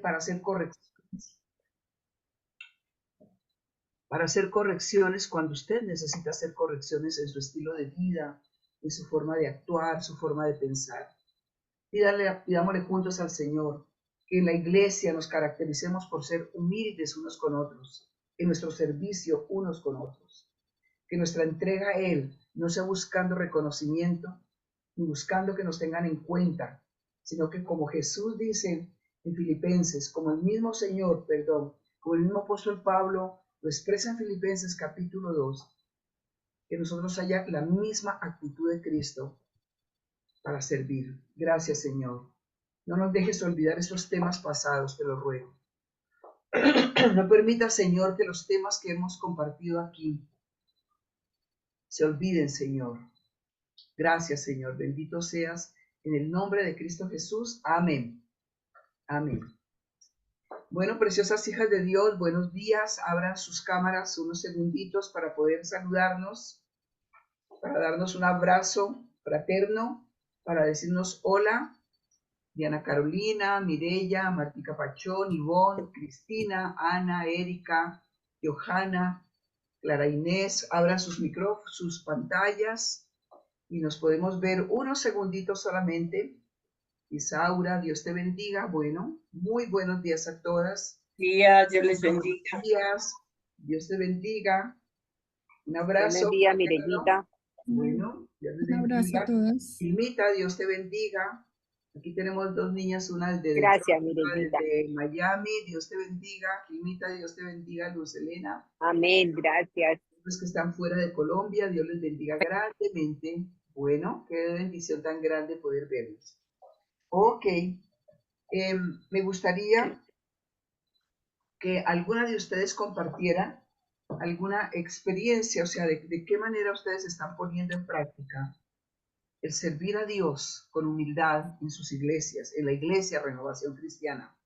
para hacer correcciones cuando usted necesita hacer correcciones en su estilo de vida, en su forma de actuar, su forma de pensar. Pidámosle juntos al Señor que en la iglesia nos caractericemos por ser humildes unos con otros, en nuestro servicio unos con otros, que nuestra entrega a Él no sea buscando reconocimiento, ni buscando que nos tengan en cuenta, sino que como Jesús dice en Filipenses, como el mismo apóstol Pablo lo expresa en Filipenses capítulo 2, que nosotros haya la misma actitud de Cristo para servir. Gracias, Señor. No nos dejes olvidar estos temas pasados, te lo ruego. No permita, Señor, que los temas que hemos compartido aquí se olviden, Señor. Gracias, Señor. Bendito seas en el nombre de Cristo Jesús. Amén. Amén. Bueno, preciosas hijas de Dios, buenos días. Abran sus cámaras unos segunditos para poder saludarnos, para darnos un abrazo fraterno, para decirnos hola. Diana Carolina, Mireya, Martica Pachón, Ivonne, Cristina, Ana, Erika, Johanna, Clara Inés, abran sus micrófonos, sus pantallas y nos podemos ver unos segunditos solamente. Isaura, Dios te bendiga. Bueno, muy buenos días a todas. Días, Dios les bendiga. Buenos días, Dios te bendiga. Un abrazo. Buenos días, Mirellita. Bueno, Dios les bendiga. Un abrazo a todas. Ilmita, Dios te bendiga. Aquí tenemos dos niñas, una desde, Gracias, Mirellita. desde Miami, Dios te bendiga. Ilmita, Dios te bendiga. Luz Elena. Amén, gracias. Los que están fuera de Colombia, Dios les bendiga grandemente. Bueno, qué bendición tan grande poder verlos. Ok, me gustaría que alguna de ustedes compartiera alguna experiencia, o sea, de qué manera ustedes están poniendo en práctica el servir a Dios con humildad en sus iglesias, en la iglesia Renovación Cristiana.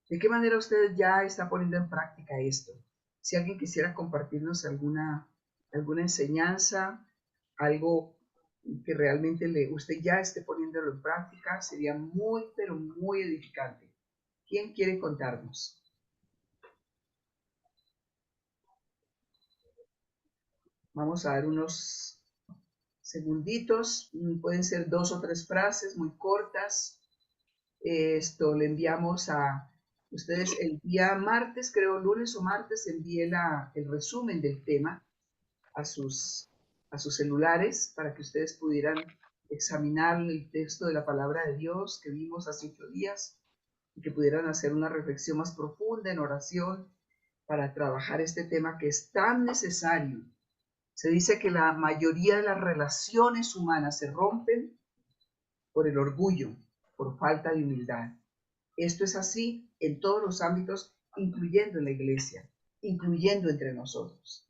¿De qué manera ustedes ya están poniendo en práctica esto? Si alguien quisiera compartirnos alguna enseñanza, algo que realmente usted ya esté poniéndolo en práctica, sería muy, pero muy edificante. ¿Quién quiere contarnos? Vamos a dar unos segunditos, pueden ser 2 o 3 frases muy cortas. Esto le enviamos a ustedes el día martes, creo lunes o martes, envié el resumen del tema a sus celulares para que ustedes pudieran examinar el texto de la palabra de Dios que vimos hace 8 días y que pudieran hacer una reflexión más profunda en oración para trabajar este tema que es tan necesario. Se dice que la mayoría de las relaciones humanas se rompen por el orgullo, por falta de humildad. Esto es así en todos los ámbitos, incluyendo en la iglesia, incluyendo entre nosotros.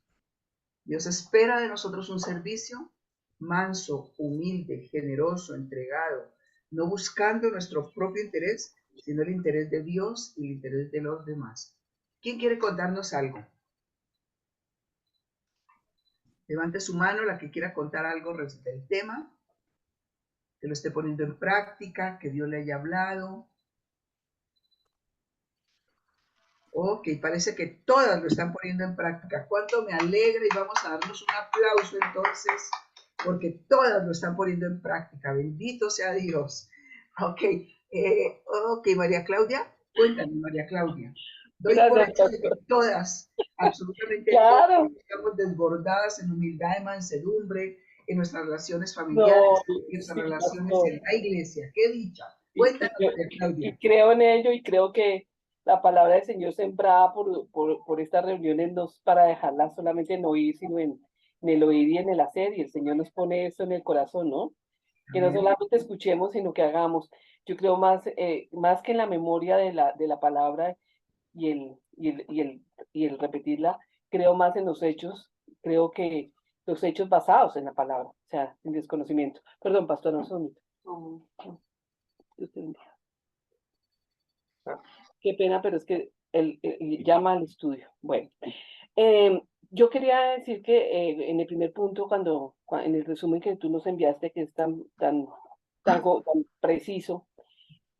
Dios espera de nosotros un servicio manso, humilde, generoso, entregado, no buscando nuestro propio interés, sino el interés de Dios y el interés de los demás. ¿Quién quiere contarnos algo? Levante su mano la que quiera contar algo del tema, que lo esté poniendo en práctica, que Dios le haya hablado. Ok, parece que todas lo están poniendo en práctica. ¿Cuánto me alegra? Y vamos a darnos un aplauso entonces, porque todas lo están poniendo en práctica. Bendito sea Dios. Ok, ok, María Claudia, cuéntame, María Claudia. Doy por hecho de que todas, absolutamente todas, estamos desbordadas en humildad y mansedumbre, en nuestras relaciones familiares, en nuestras relaciones en la iglesia. ¡Qué dicha! Cuéntanos, María Claudia. Y creo en ello y creo que la palabra del Señor sembrada por esta reunión en nos para dejarla solamente en oír, sino en el oír y en el hacer, y el Señor nos pone eso en el corazón, ¿no? Que no solamente escuchemos, sino que hagamos. Yo creo más que en la memoria de la palabra y el repetirla, creo más en los hechos, creo que los hechos basados en la palabra, o sea, en desconocimiento. Perdón, pastor, no son. Qué pena, pero es que él llama al estudio. Bueno, yo quería decir que en el primer punto, en el resumen que tú nos enviaste, que es tan preciso,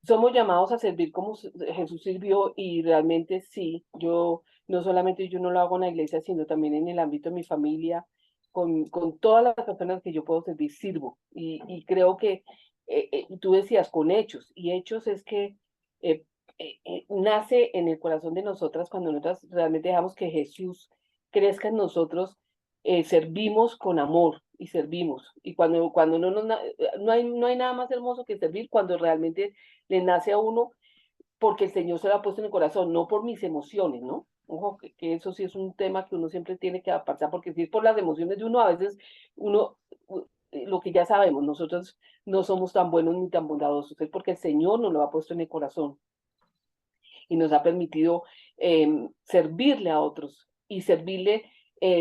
somos llamados a servir como Jesús sirvió y realmente sí, yo no solamente yo no lo hago en la iglesia, sino también en el ámbito de mi familia, con todas las personas que yo puedo servir, sirvo. Y creo que tú decías con hechos, y hechos es que eh, nace en el corazón de nosotras cuando nosotras realmente dejamos que Jesús crezca en nosotros, servimos con amor y servimos. Y cuando no hay nada más hermoso que servir cuando realmente le nace a uno porque el Señor se lo ha puesto en el corazón, no por mis emociones, ¿no? Ojo, que eso sí es un tema que uno siempre tiene que apartar, porque si es por las emociones de uno, a veces uno, lo que ya sabemos, nosotros no somos tan buenos ni tan bondadosos, es porque el Señor nos lo ha puesto en el corazón y nos ha permitido servirle a otros y servirle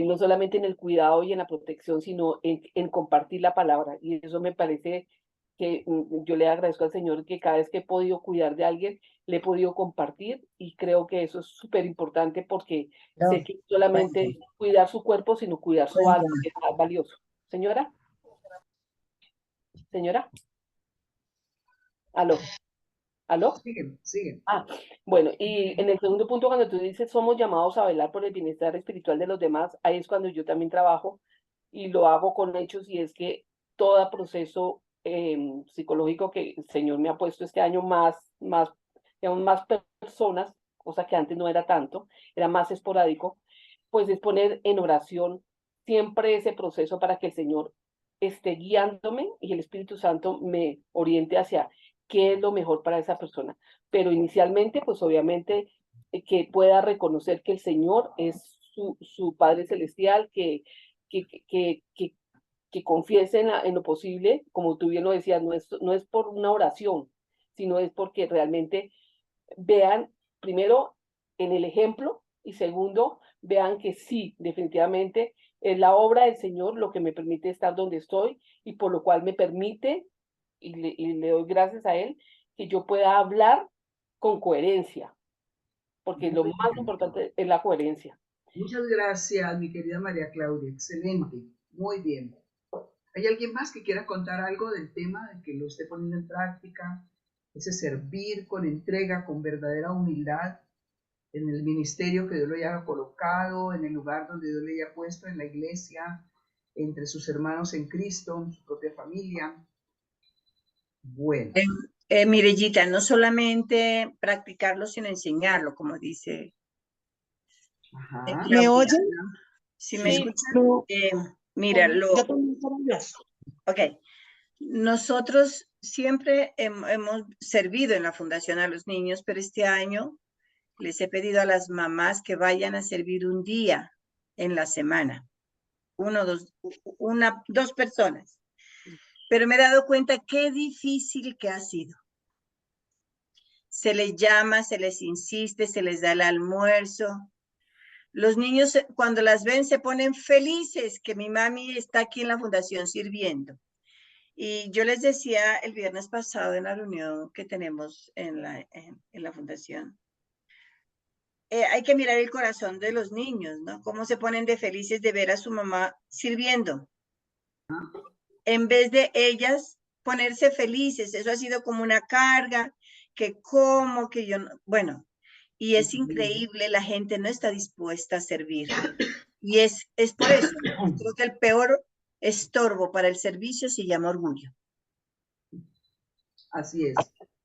no solamente en el cuidado y en la protección, sino en compartir la palabra. Y eso me parece que yo le agradezco al Señor que cada vez que he podido cuidar de alguien, le he podido compartir y creo que eso es súper importante porque sé No, que solamente cuenta, cuidar su cuerpo, sino cuidar su cuenta. alma, que es más valioso. Señora, señora, aló, aló. Sigue, sigue. Ah, bueno, y en el segundo punto, cuando tú dices somos llamados a velar por el bienestar espiritual de los demás, ahí es cuando yo también trabajo y lo hago con hechos y es que todo proceso psicológico que el Señor me ha puesto este año digamos, más personas, cosa que antes no era tanto, era más esporádico, pues es poner en oración siempre ese proceso para que el Señor esté guiándome y el Espíritu Santo me oriente hacia qué es lo mejor para esa persona. Pero inicialmente, pues obviamente que pueda reconocer que el Señor es su Padre Celestial, que, que, que, que confiese en lo posible, como tú bien lo decías, no es por una oración, sino es porque realmente vean, primero, en el ejemplo y segundo, vean que sí, definitivamente es la obra del Señor lo que me permite estar donde estoy y por lo cual me permite, y le doy gracias a Él, que yo pueda hablar con coherencia, porque lo Muy más bien. importante es la coherencia. Muchas gracias, mi querida María Claudia. Excelente. Muy bien. ¿Hay alguien más que quiera contar algo del tema, de que lo esté poniendo en práctica? Ese servir con entrega, con verdadera humildad en el ministerio que Dios lo haya colocado, en el lugar donde Dios le haya puesto, en la iglesia, entre sus hermanos en Cristo, en su propia familia. Bueno. Mirellita, no solamente practicarlo, sino enseñarlo, como dice Ajá. ¿Me Claudia, oyen? ¿no? ¿Sí me Sí, escuchan? No, Mira, yo también quiero hablar. ok, nosotros siempre hemos servido en la fundación a los niños, pero este año les he pedido a las mamás que vayan a servir un día en la semana, dos personas. Pero me he dado cuenta qué difícil que ha sido. Se les llama, se les insiste, se les da el almuerzo. Los niños cuando las ven se ponen felices que mi mami está aquí en la fundación sirviendo. Y yo les decía el viernes pasado en la reunión que tenemos en la fundación, hay que mirar el corazón de los niños, ¿no? Cómo se ponen de felices de ver a su mamá sirviendo. En vez de ellas ponerse felices, eso ha sido como una carga, que como, que yo no, bueno, y es increíble, la gente no está dispuesta a servir. Y es por eso, creo que el peor estorbo para el servicio se llama orgullo. Así es.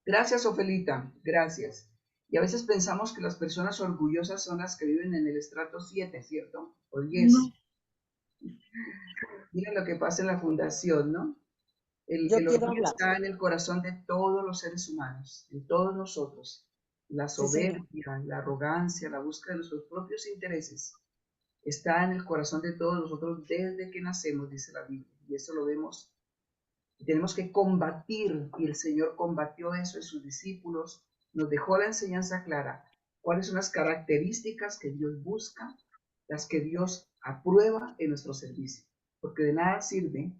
Gracias, Ofelita. Gracias. Y a veces pensamos que las personas orgullosas son las que viven en el estrato 7, ¿cierto? O 10. No, Miren lo que pasa en la fundación, ¿no? yo El quiero orgullo hablar. está en el corazón de todos los seres humanos, en todos nosotros. La Sí, señor. soberbia, la arrogancia, la búsqueda de nuestros propios intereses está en el corazón de todos nosotros desde que nacemos, dice la Biblia. Y eso lo vemos. Y tenemos que combatir, y el Señor combatió eso en sus discípulos, nos dejó la enseñanza clara, cuáles son las características que Dios busca, las que Dios aprueba en nuestro servicio. Porque de nada sirve,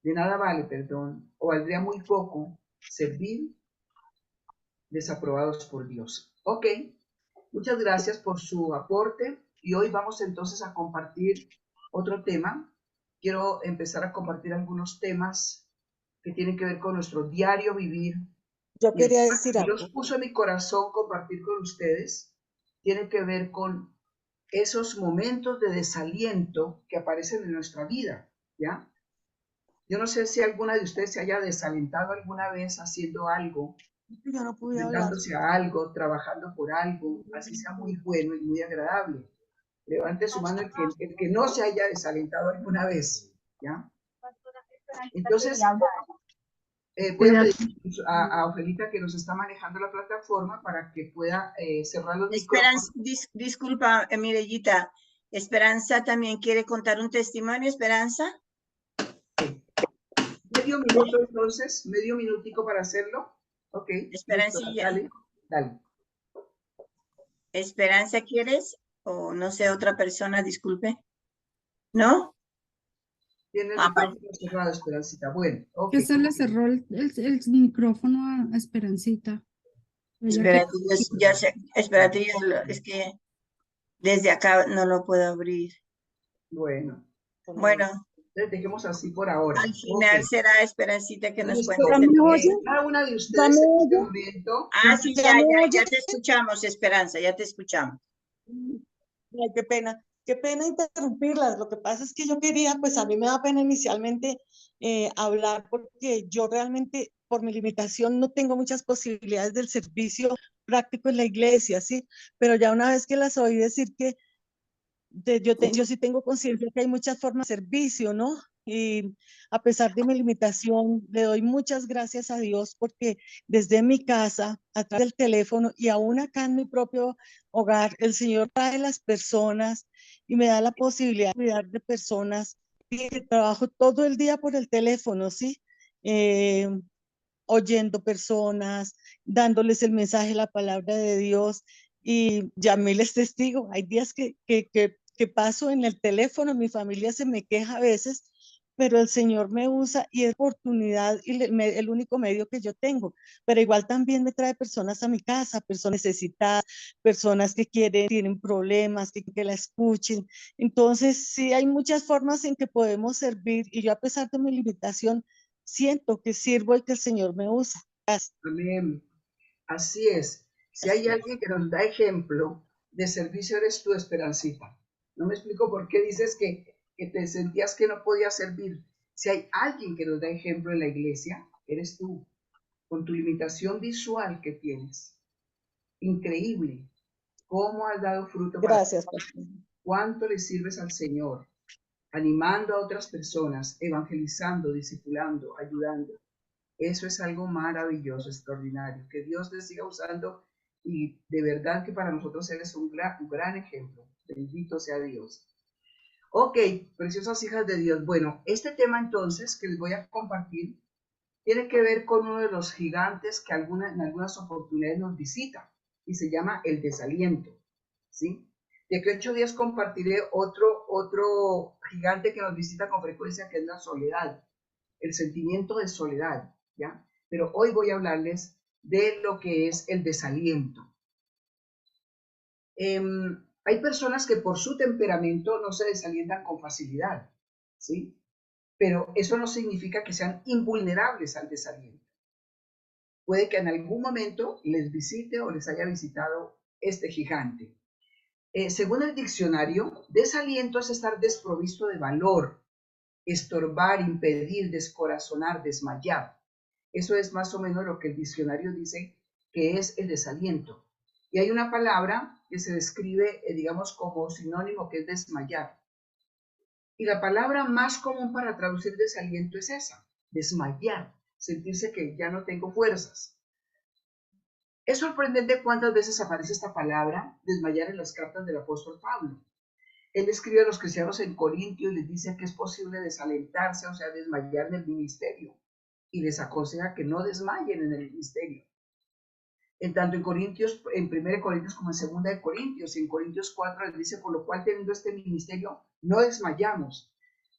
de nada vale, perdón, o valdría muy poco servir desaprobados por Dios. Ok, muchas gracias por su aporte y hoy vamos entonces a compartir otro tema. Quiero empezar a compartir algunos temas que tienen que ver con nuestro diario vivir yo Y el quería tema decir que algo. Dios puso en mi corazón compartir con ustedes tiene que ver con esos momentos de desaliento que aparecen en nuestra vida, ¿ya? Yo no sé si alguna de ustedes se haya desalentado alguna vez haciendo algo, Yo no pude hablar. enfrentándose a algo, trabajando por algo, así sea muy bueno y muy agradable. Levante su mano el que no se haya desalentado alguna vez, ¿ya? Entonces, voy a pedir a Ofelita, que nos está manejando la plataforma, para que pueda cerrar los Esperanza, micrófonos. disculpa, Mirellita. Esperanza también quiere contar un testimonio, Esperanza. Medio minuto entonces, medio minutico para hacerlo. Ok, listo, Esperancilla. dale, dale. Esperanza, ¿quieres? O no sé, otra persona, disculpe. ¿No? Tiene el Ah, pues, micrófono cerrado, Esperancita. Bueno, ok. Que se le cerró el micrófono a Esperancita. Ella que espérate, ya sé, espérate, es que desde acá no lo puedo abrir. Bueno, Bueno, entonces dejemos así por ahora. al final Ok. será Esperancita que nos Listo. cuente. ¿Ya me oye? Cada una de ¿Ya ustedes me en este oye? momento. Ah, sí, ¿Ya me oye? ya te escuchamos, Esperanza, ya te escuchamos. Ay, qué pena interrumpirlas. Lo que pasa es que yo quería, pues a mí me da pena inicialmente hablar porque yo realmente, por mi limitación, no tengo muchas posibilidades del servicio práctico en la iglesia, ¿sí? Pero ya una vez que las oí decir que yo sí tengo conciencia que hay muchas formas de servicio, ¿no? Y a pesar de mi limitación, le doy muchas gracias a Dios porque desde mi casa, a través del teléfono y aún acá en mi propio hogar, el Señor trae las personas y me da la posibilidad de cuidar de personas que trabajo todo el día por el teléfono, ¿sí? Eh, oyendo personas, dándoles el mensaje, la palabra de Dios. Y Yamil es testigo. Hay días que paso en el teléfono, mi familia se me queja a veces, pero el Señor me usa y es oportunidad y el único medio que yo tengo. Pero igual también me trae personas a mi casa, personas necesitadas, personas que tienen problemas, que la escuchen. Entonces, sí, hay muchas formas en que podemos servir y yo a pesar de mi limitación, siento que sirvo y que el Señor me usa. Gracias. Amén. Así es. Si hay alguien que nos da ejemplo de servicio, eres tú, Esperancita. No me explico por qué dices que te sentías que no podías servir. Si hay alguien que nos da ejemplo en la iglesia, eres tú, con tu limitación visual que tienes. Increíble. ¿Cómo has dado fruto para ti? Gracias, pastor. ¿Cuánto le sirves al Señor? Animando a otras personas, evangelizando, discipulando, ayudando. Eso es algo maravilloso, extraordinario. Que Dios te siga usando y de verdad que para nosotros Él es un gran ejemplo. Bendito sea Dios. Ok, preciosas hijas de Dios. Bueno, este tema entonces que les voy a compartir tiene que ver con uno de los gigantes que en algunas oportunidades nos visita y se llama el desaliento. ¿Sí? De aquí a 8 días compartiré otro gigante que nos visita con frecuencia, que es la soledad, el sentimiento de soledad, ¿ya? Pero hoy voy a hablarles de lo que es el desaliento. Hay personas que por su temperamento no se desalientan con facilidad, ¿sí? Pero eso no significa que sean invulnerables al desaliento. Puede que en algún momento les visite o les haya visitado este gigante. Según el diccionario, desaliento es estar desprovisto de valor, estorbar, impedir, descorazonar, desmayar. Eso es más o menos lo que el diccionario dice que es el desaliento. Y hay una palabra que se describe, digamos, como sinónimo, que es desmayar. Y la palabra más común para traducir desaliento es esa, desmayar, sentirse que ya no tengo fuerzas. Es sorprendente cuántas veces aparece esta palabra, desmayar, en las cartas del apóstol Pablo. Él escribe a los cristianos en Corintio y les dice que es posible desalentarse, o sea, desmayar en el ministerio. Y les aconseja que no desmayen en el ministerio. En tanto en Corintios, en 1 Corintios como en 2 Corintios, y en Corintios 4 les dice, por lo cual teniendo este ministerio, no desmayamos.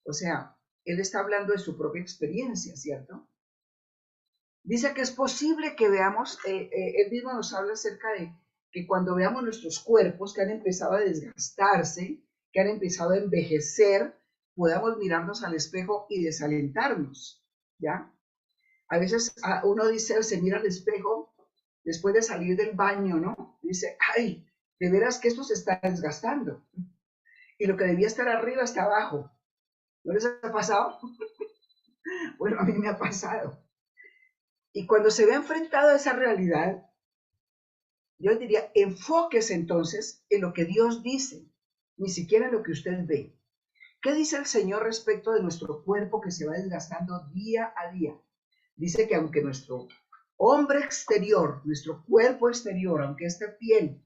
O sea, él está hablando de su propia experiencia, ¿cierto? Dice que es posible que veamos, él mismo nos habla acerca de que cuando veamos nuestros cuerpos que han empezado a desgastarse, que han empezado a envejecer, podamos mirarnos al espejo y desalentarnos, ¿ya? A veces uno dice, se mira al espejo después de salir del baño, ¿no? Dice, ay, de veras que esto se está desgastando. Y lo que debía estar arriba está abajo. ¿No les ha pasado? Bueno, a mí me ha pasado. Y cuando se ve enfrentado a esa realidad, yo diría, enfóquese entonces en lo que Dios dice, ni siquiera en lo que usted ve. ¿Qué dice el Señor respecto de nuestro cuerpo que se va desgastando día a día? Dice que aunque nuestro hombre exterior, nuestro cuerpo exterior, aunque esta piel,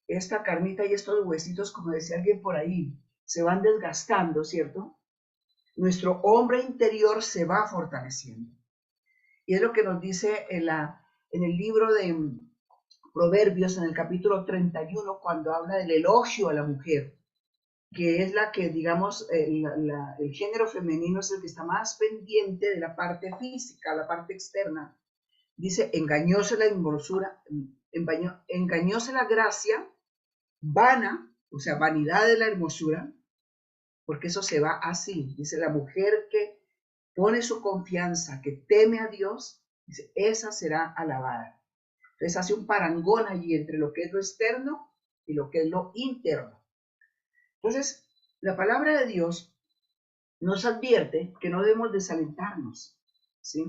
esta carnita y estos huesitos, como decía alguien por ahí, se van desgastando, ¿cierto? Nuestro hombre interior se va fortaleciendo. Y es lo que nos dice en el libro de Proverbios, en el capítulo 31, cuando habla del elogio a la mujer, que es la que, digamos, el género femenino es el que está más pendiente de la parte física, la parte externa. Dice, engañóse la hermosura, engañóse la gracia, vana, o sea, vanidad de la hermosura, porque eso se va así. Dice, la mujer que pone su confianza, que teme a Dios, dice, esa será alabada. Entonces hace un parangón allí entre lo que es lo externo y lo que es lo interno. Entonces, la palabra de Dios nos advierte que no debemos desalentarnos, ¿sí?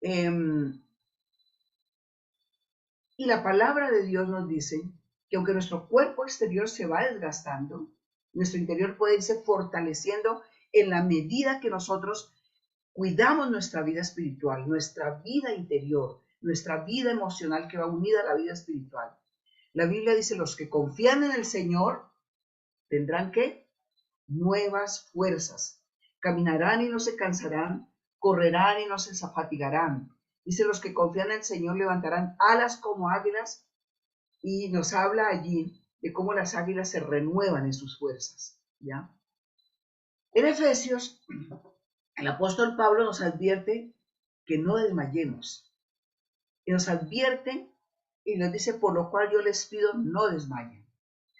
Y la palabra de Dios nos dice que aunque nuestro cuerpo exterior se va desgastando, nuestro interior puede irse fortaleciendo en la medida que nosotros cuidamos nuestra vida espiritual, nuestra vida interior, nuestra vida emocional que va unida a la vida espiritual. La Biblia dice, los que confían en el Señor tendrán ¿qué? Nuevas fuerzas. Caminarán y no se cansarán, correrán y no se fatigarán. Dice, los que confían en el Señor levantarán alas como águilas, y nos habla allí de cómo las águilas se renuevan en sus fuerzas, ¿ya? En Efesios, el apóstol Pablo nos advierte que no desmayemos. Y nos advierte y nos dice, por lo cual yo les pido, no desmayen.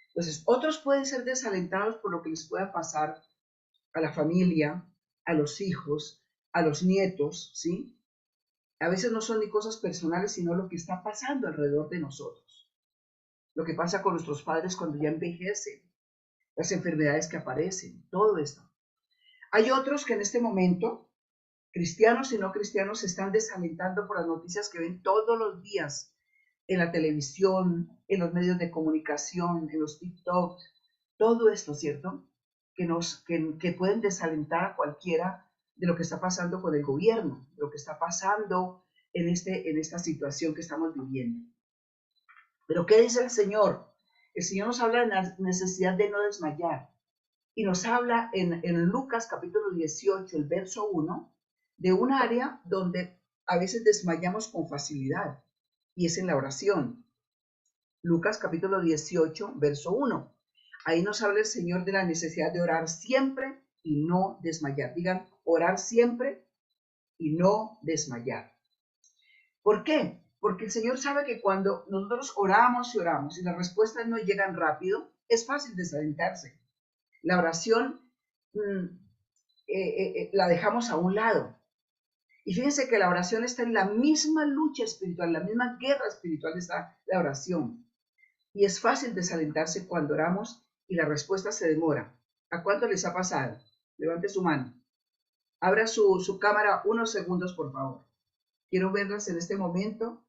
Entonces, otros pueden ser desalentados por lo que les pueda pasar a la familia, a los hijos, a los nietos, ¿sí? A veces no son ni cosas personales, sino lo que está pasando alrededor de nosotros. Lo que pasa con nuestros padres cuando ya envejecen, las enfermedades que aparecen, todo esto. Hay otros que en este momento, cristianos y no cristianos, se están desalentando por las noticias que ven todos los días en la televisión, en los medios de comunicación, en los TikTok, todo esto, ¿cierto? Que pueden desalentar a cualquiera de lo que está pasando con el gobierno, de lo que está pasando en esta situación que estamos viviendo. Pero ¿qué dice el Señor? El Señor nos habla de la necesidad de no desmayar. Y nos habla en Lucas capítulo 18, el verso 1, de un área donde a veces desmayamos con facilidad, y es en la oración. Lucas capítulo 18, verso 1. Ahí nos habla el Señor de la necesidad de orar siempre y no desmayar. Digan, orar siempre y no desmayar. ¿Por qué? Porque el Señor sabe que cuando nosotros oramos y las respuestas no llegan rápido, es fácil desalentarse. La oración la dejamos a un lado. Y fíjense que la oración está en la misma lucha espiritual, la misma guerra espiritual está la oración. Y es fácil desalentarse cuando oramos y la respuesta se demora. ¿A cuánto les ha pasado? Levante su mano. Abra su cámara unos segundos, por favor. Quiero verlas en este momento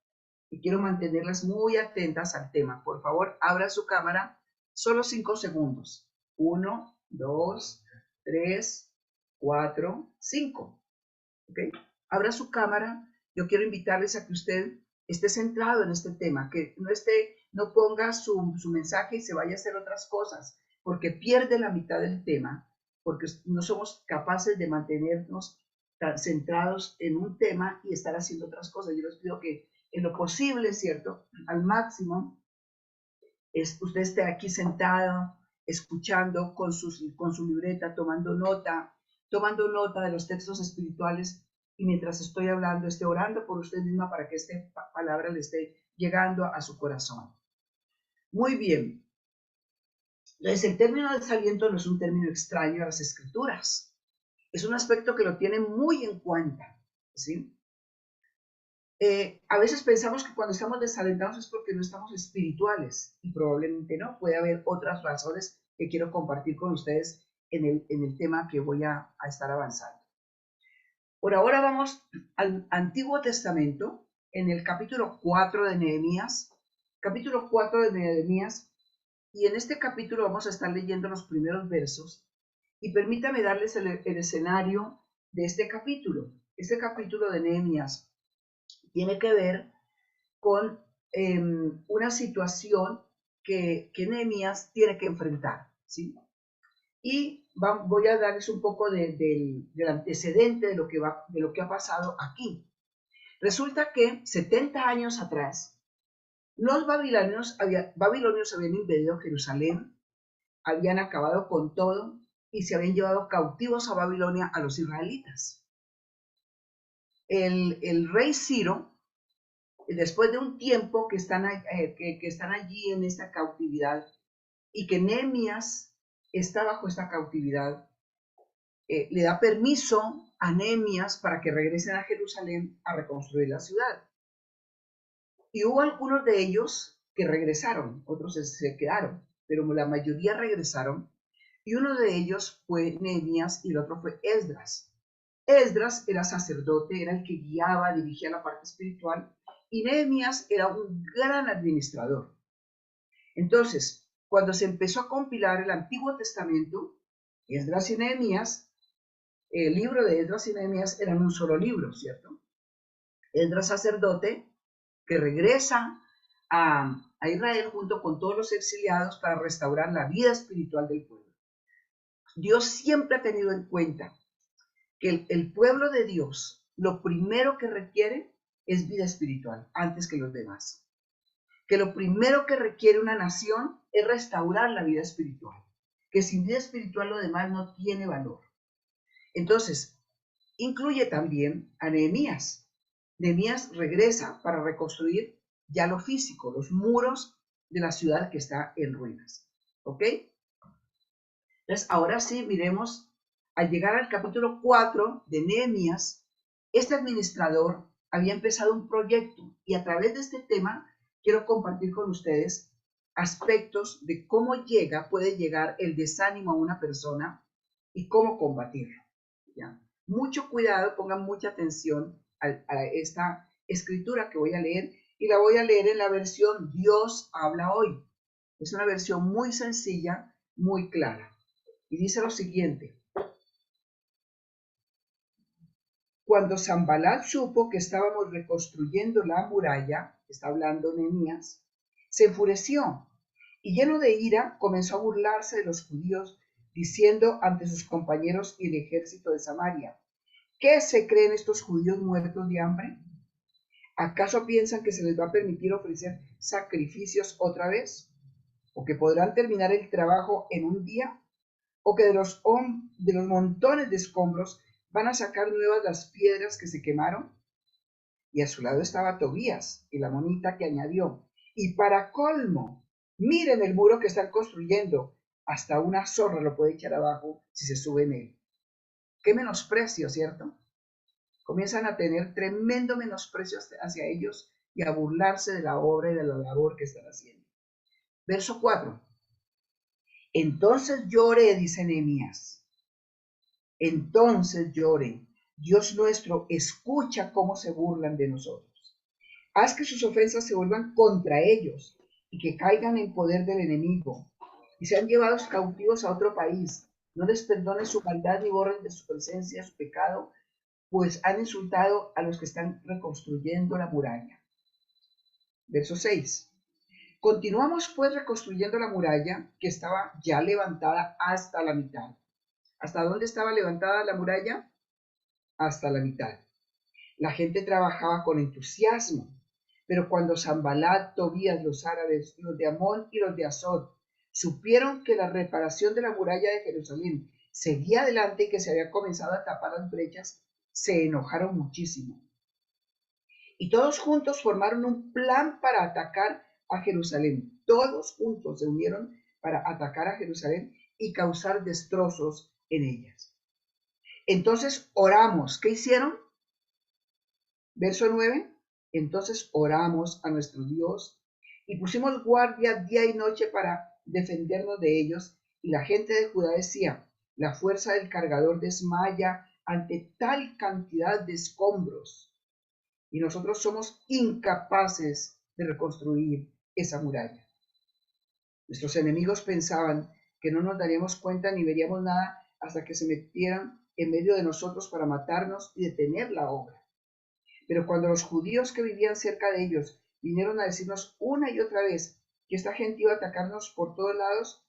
y quiero mantenerlas muy atentas al tema. Por favor, abra su cámara solo 5 segundos. 1, 2, 3, 4, 5. ¿Ok? Abra su cámara. Yo quiero invitarles a que usted esté centrado en este tema, que no ponga su mensaje y se vaya a hacer otras cosas, porque pierde la mitad del tema, porque no somos capaces de mantenernos tan centrados en un tema y estar haciendo otras cosas. Yo les pido que en lo posible, ¿cierto? Al máximo, usted esté aquí sentado, escuchando con su libreta, tomando nota de los textos espirituales, y mientras estoy hablando, esté orando por usted misma para que esta palabra le esté llegando a su corazón. Muy bien. Entonces, el término desaliento no es un término extraño a las Escrituras. Es un aspecto que lo tienen muy en cuenta. ¿sí? A veces pensamos que cuando estamos desalentados es porque no estamos espirituales y probablemente no. Puede haber otras razones que quiero compartir con ustedes en el tema que voy a estar avanzando. Por ahora vamos al Antiguo Testamento, en el capítulo 4 de Nehemías. Capítulo 4 de Nehemías, y en este capítulo vamos a estar leyendo los primeros versos. Y permítame darles el escenario de este capítulo. Este capítulo de Nehemías tiene que ver con una situación que Nehemías tiene que enfrentar, ¿sí? Y voy a darles un poco del antecedente de lo que ha pasado aquí. Resulta que 70 años atrás, los babilonios habían invadido Jerusalén, habían acabado con todo y se habían llevado cautivos a Babilonia a los israelitas. El rey Ciro, después de un tiempo que están allí en esta cautividad y que Nehemías está bajo esta cautividad, le da permiso a Nehemías para que regresen a Jerusalén a reconstruir la ciudad. Y hubo algunos de ellos que regresaron, otros se quedaron, pero la mayoría regresaron. Y uno de ellos fue Nehemías y el otro fue Esdras. Esdras era sacerdote, era el que guiaba, dirigía la parte espiritual, y Nehemías era un gran administrador. Entonces, cuando se empezó a compilar el Antiguo Testamento, Esdras y Nehemías, el libro de Esdras y Nehemías eran un solo libro, ¿cierto? Esdras sacerdote que regresa a Israel junto con todos los exiliados para restaurar la vida espiritual del pueblo. Dios siempre ha tenido en cuenta que el pueblo de Dios lo primero que requiere es vida espiritual antes que los demás. Que lo primero que requiere una nación es restaurar la vida espiritual. Que sin vida espiritual lo demás no tiene valor. Entonces, incluye también a Nehemías. Nehemías regresa para reconstruir ya lo físico, los muros de la ciudad que está en ruinas. ¿Ok? Entonces, ahora sí, miremos, al llegar al capítulo 4 de Nehemías, este administrador había empezado un proyecto y a través de este tema quiero compartir con ustedes aspectos de cómo puede llegar el desánimo a una persona y cómo combatirlo. ¿Ya? Mucho cuidado, pongan mucha atención a esta escritura que voy a leer y la voy a leer en la versión Dios habla hoy. Es una versión muy sencilla, muy clara. Y dice lo siguiente: cuando Sanbalat supo que estábamos reconstruyendo la muralla, está hablando Nehemías, se enfureció y lleno de ira comenzó a burlarse de los judíos, diciendo ante sus compañeros y el ejército de Samaria: ¿qué se creen estos judíos muertos de hambre? ¿Acaso piensan que se les va a permitir ofrecer sacrificios otra vez? ¿O que podrán terminar el trabajo en un día? ¿O que de los montones de escombros van a sacar nuevas las piedras que se quemaron? Y a su lado estaba Tobías y la monita que añadió: y para colmo, miren el muro que están construyendo, hasta una zorra lo puede echar abajo si se sube en él. Qué menosprecio, ¿cierto? Comienzan a tener tremendo menosprecio hacia ellos y a burlarse de la obra y de la labor que están haciendo. Verso 4. Entonces lloré, dice Nehemías. Entonces lloré. Dios nuestro, escucha cómo se burlan de nosotros. Haz que sus ofensas se vuelvan contra ellos y que caigan en poder del enemigo y sean llevados cautivos a otro país. No les perdones su maldad ni borren de su presencia su pecado, pues han insultado a los que están reconstruyendo la muralla. Verso 6. Continuamos pues reconstruyendo la muralla que estaba ya levantada hasta la mitad. ¿Hasta dónde estaba levantada la muralla? Hasta la mitad. La gente trabajaba con entusiasmo, pero cuando Sanbalat, Tobías, los árabes, los de Amón y los de Asod supieron que la reparación de la muralla de Jerusalén seguía adelante y que se había comenzado a tapar las brechas, se enojaron muchísimo. Y todos juntos formaron un plan para atacar a Jerusalén. Todos juntos se unieron para atacar a Jerusalén y causar destrozos en ellas. Entonces oramos. ¿Qué hicieron? Verso 9. Entonces oramos a nuestro Dios y pusimos guardia día y noche para defendernos de ellos. Y la gente de Judá decía, la fuerza del cargador desmaya ante tal cantidad de escombros. Y nosotros somos incapaces de reconstruir esa muralla. Nuestros enemigos pensaban que no nos daríamos cuenta ni veríamos nada hasta que se metieran en medio de nosotros para matarnos y detener la obra. Pero cuando los judíos que vivían cerca de ellos vinieron a decirnos una y otra vez que esta gente iba a atacarnos por todos lados,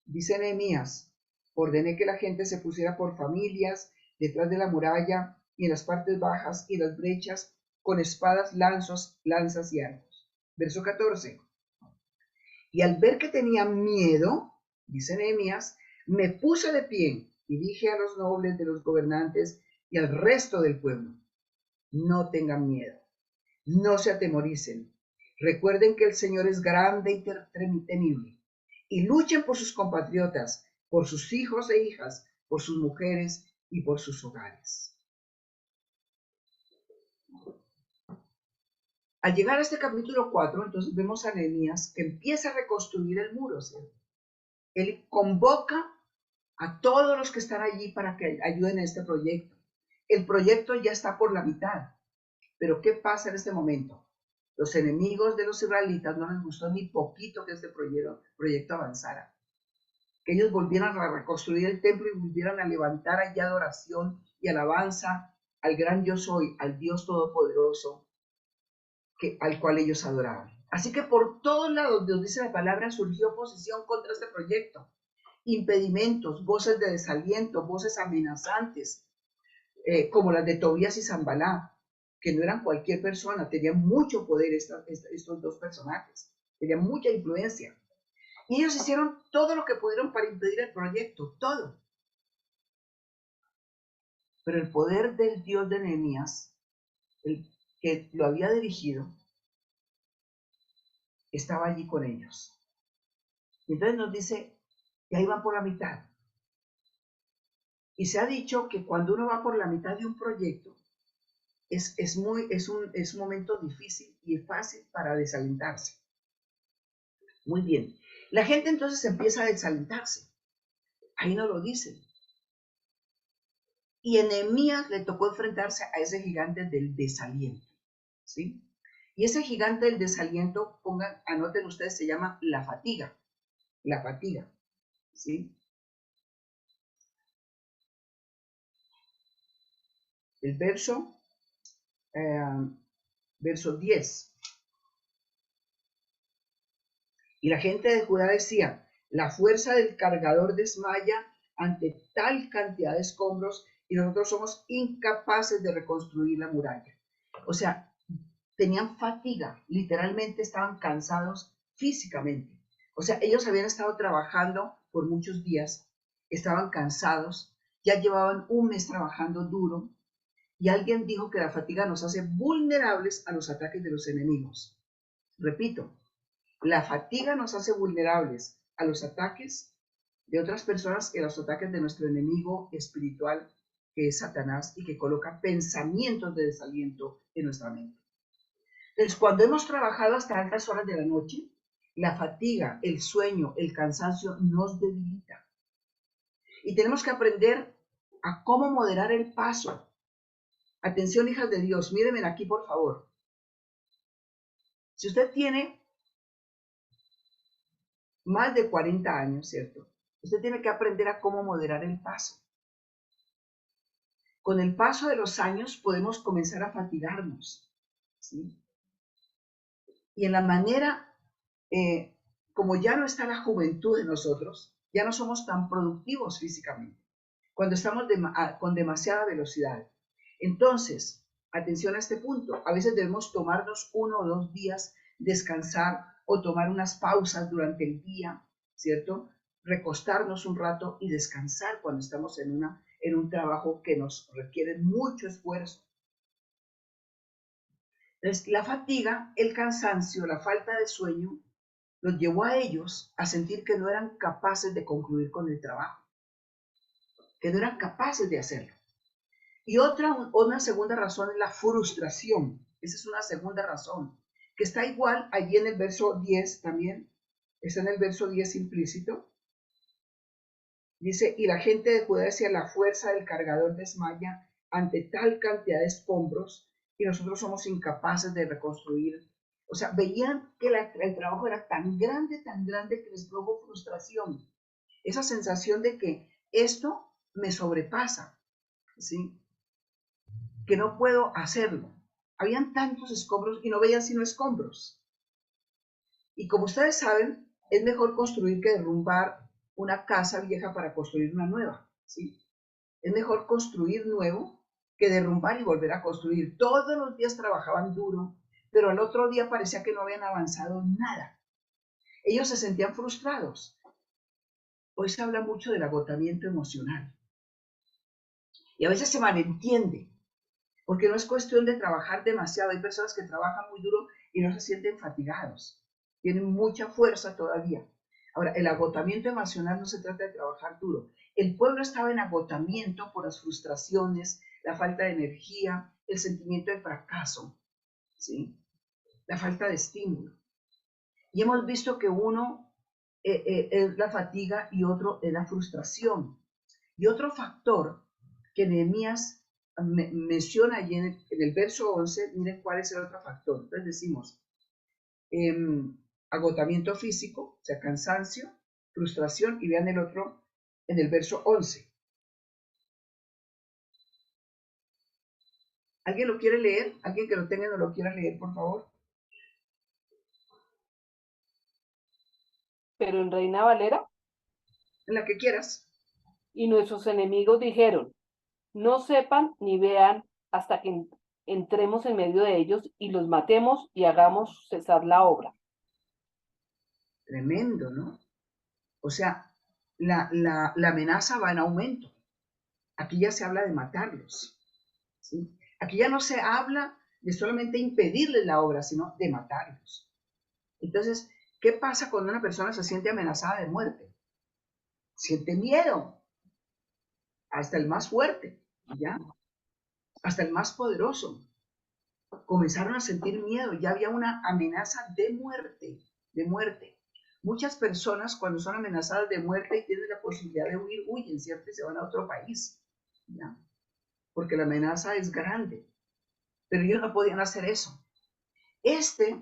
dice Nehemías, ordené que la gente se pusiera por familias detrás de la muralla y en las partes bajas y las brechas con espadas, lanzas y arcos. Verso 14. Y al ver que tenían miedo, dice Nehemías, me puse de pie y dije a los nobles de los gobernantes y al resto del pueblo, no tengan miedo, no se atemoricen. Recuerden que el Señor es grande y temible. Y luchen por sus compatriotas, por sus hijos e hijas, por sus mujeres y por sus hogares. Al llegar a este capítulo 4, entonces vemos a Nehemías que empieza a reconstruir el muro, ¿cierto? Él convoca a todos los que están allí para que ayuden a este proyecto. El proyecto ya está por la mitad. Pero ¿qué pasa en este momento? Los enemigos de los israelitas no les gustó ni poquito que este proyecto avanzara. Que ellos volvieran a reconstruir el templo y volvieran a levantar allí adoración y alabanza al gran yo soy, al Dios todopoderoso al cual ellos adoraban. Así que por todos lados, Dios dice la palabra, surgió oposición contra este proyecto. Impedimentos, voces de desaliento, voces amenazantes, como las de Tobías y Sanbalá, que no eran cualquier persona, tenían mucho poder estos dos personajes, tenían mucha influencia. Y ellos hicieron todo lo que pudieron para impedir el proyecto, todo. Pero el poder del Dios de Nehemías, el que lo había dirigido, estaba allí con ellos. Y entonces nos dice que ahí van por la mitad. Y se ha dicho que cuando uno va por la mitad de un proyecto, es un momento difícil y fácil para desalentarse. Muy bien. La gente entonces empieza a desalentarse. Ahí no lo dicen. Y a Nehemías le tocó enfrentarse a ese gigante del desaliento. ¿Sí? Y ese gigante del desaliento, anoten ustedes, se llama la fatiga. La fatiga. ¿Sí? El verso 10. Y la gente de Judá decía, la fuerza del cargador desmaya ante tal cantidad de escombros y nosotros somos incapaces de reconstruir la muralla. O sea, tenían fatiga, literalmente estaban cansados físicamente. O sea, ellos habían estado trabajando por muchos días, estaban cansados, ya llevaban un mes trabajando duro y alguien dijo que la fatiga nos hace vulnerables a los ataques de los enemigos. Repito, la fatiga nos hace vulnerables a los ataques de otras personas y a los ataques de nuestro enemigo espiritual, que es Satanás, y que coloca pensamientos de desaliento en nuestra mente. Entonces, cuando hemos trabajado hasta altas horas de la noche, la fatiga, el sueño, el cansancio nos debilita. Y tenemos que aprender a cómo moderar el paso. Atención, hijas de Dios, mírenme aquí, por favor. Si usted tiene más de 40 años, ¿cierto? Usted tiene que aprender a cómo moderar el paso. Con el paso de los años podemos comenzar a fatigarnos, ¿sí? Y en la manera, como ya no está la juventud en nosotros, ya no somos tan productivos físicamente, cuando estamos con demasiada velocidad. Entonces, atención a este punto, a veces debemos tomarnos 1 o 2 días, descansar o tomar unas pausas durante el día, ¿cierto? Recostarnos un rato y descansar cuando estamos en un trabajo que nos requiere mucho esfuerzo. Entonces, la fatiga, el cansancio, la falta de sueño, los llevó a ellos a sentir que no eran capaces de concluir con el trabajo, que no eran capaces de hacerlo. Y una segunda razón es la frustración. Esa es una segunda razón, que está igual allí en el verso 10 también. Está en el verso 10 implícito. Dice, y la gente de Judá decía, la fuerza del cargador desmaya ante tal cantidad de escombros y nosotros somos incapaces de reconstruir. O sea, veían que el trabajo era tan grande que les produjo frustración. Esa sensación de que esto me sobrepasa, ¿sí? Que no puedo hacerlo. Habían tantos escombros y no veían sino escombros. Y como ustedes saben, es mejor construir que derrumbar una casa vieja para construir una nueva, ¿sí? Es mejor construir nuevo que derrumbar y volver a construir. Todos los días trabajaban duro, pero al otro día parecía que no habían avanzado nada. Ellos se sentían frustrados. Hoy se habla mucho del agotamiento emocional. Y a veces se malentiende, porque no es cuestión de trabajar demasiado. Hay personas que trabajan muy duro y no se sienten fatigados. Tienen mucha fuerza todavía. Ahora, el agotamiento emocional no se trata de trabajar duro. El pueblo estaba en agotamiento por las frustraciones, la falta de energía, el sentimiento de fracaso, ¿sí? La falta de estímulo. Y hemos visto que uno es la fatiga y otro es la frustración. Y otro factor que Nehemías menciona allí en el verso 11, miren cuál es el otro factor. Entonces decimos, agotamiento físico, o sea, cansancio, frustración, y vean el otro en el verso 11. ¿Alguien lo quiere leer? ¿Alguien que lo tenga no lo quiera leer, por favor? Pero en Reina Valera, En la que quieras. y nuestros enemigos dijeron, no sepan ni vean hasta que entremos en medio de ellos y los matemos y hagamos cesar la obra. Tremendo, ¿no? O sea, la amenaza va en aumento. Aquí ya se habla de matarlos, ¿sí? Aquí ya no se habla de solamente impedirles la obra, sino de matarlos. Entonces, ¿qué pasa cuando una persona se siente amenazada de muerte? Siente miedo, hasta el más fuerte, ¿ya? Hasta el más poderoso. Comenzaron a sentir miedo, ya había una amenaza de muerte, de muerte. Muchas personas cuando son amenazadas de muerte y tienen la posibilidad de huir, huyen, ¿cierto? Y se van a otro país, ¿ya? Porque la amenaza es grande. Pero ellos no podían hacer eso. Este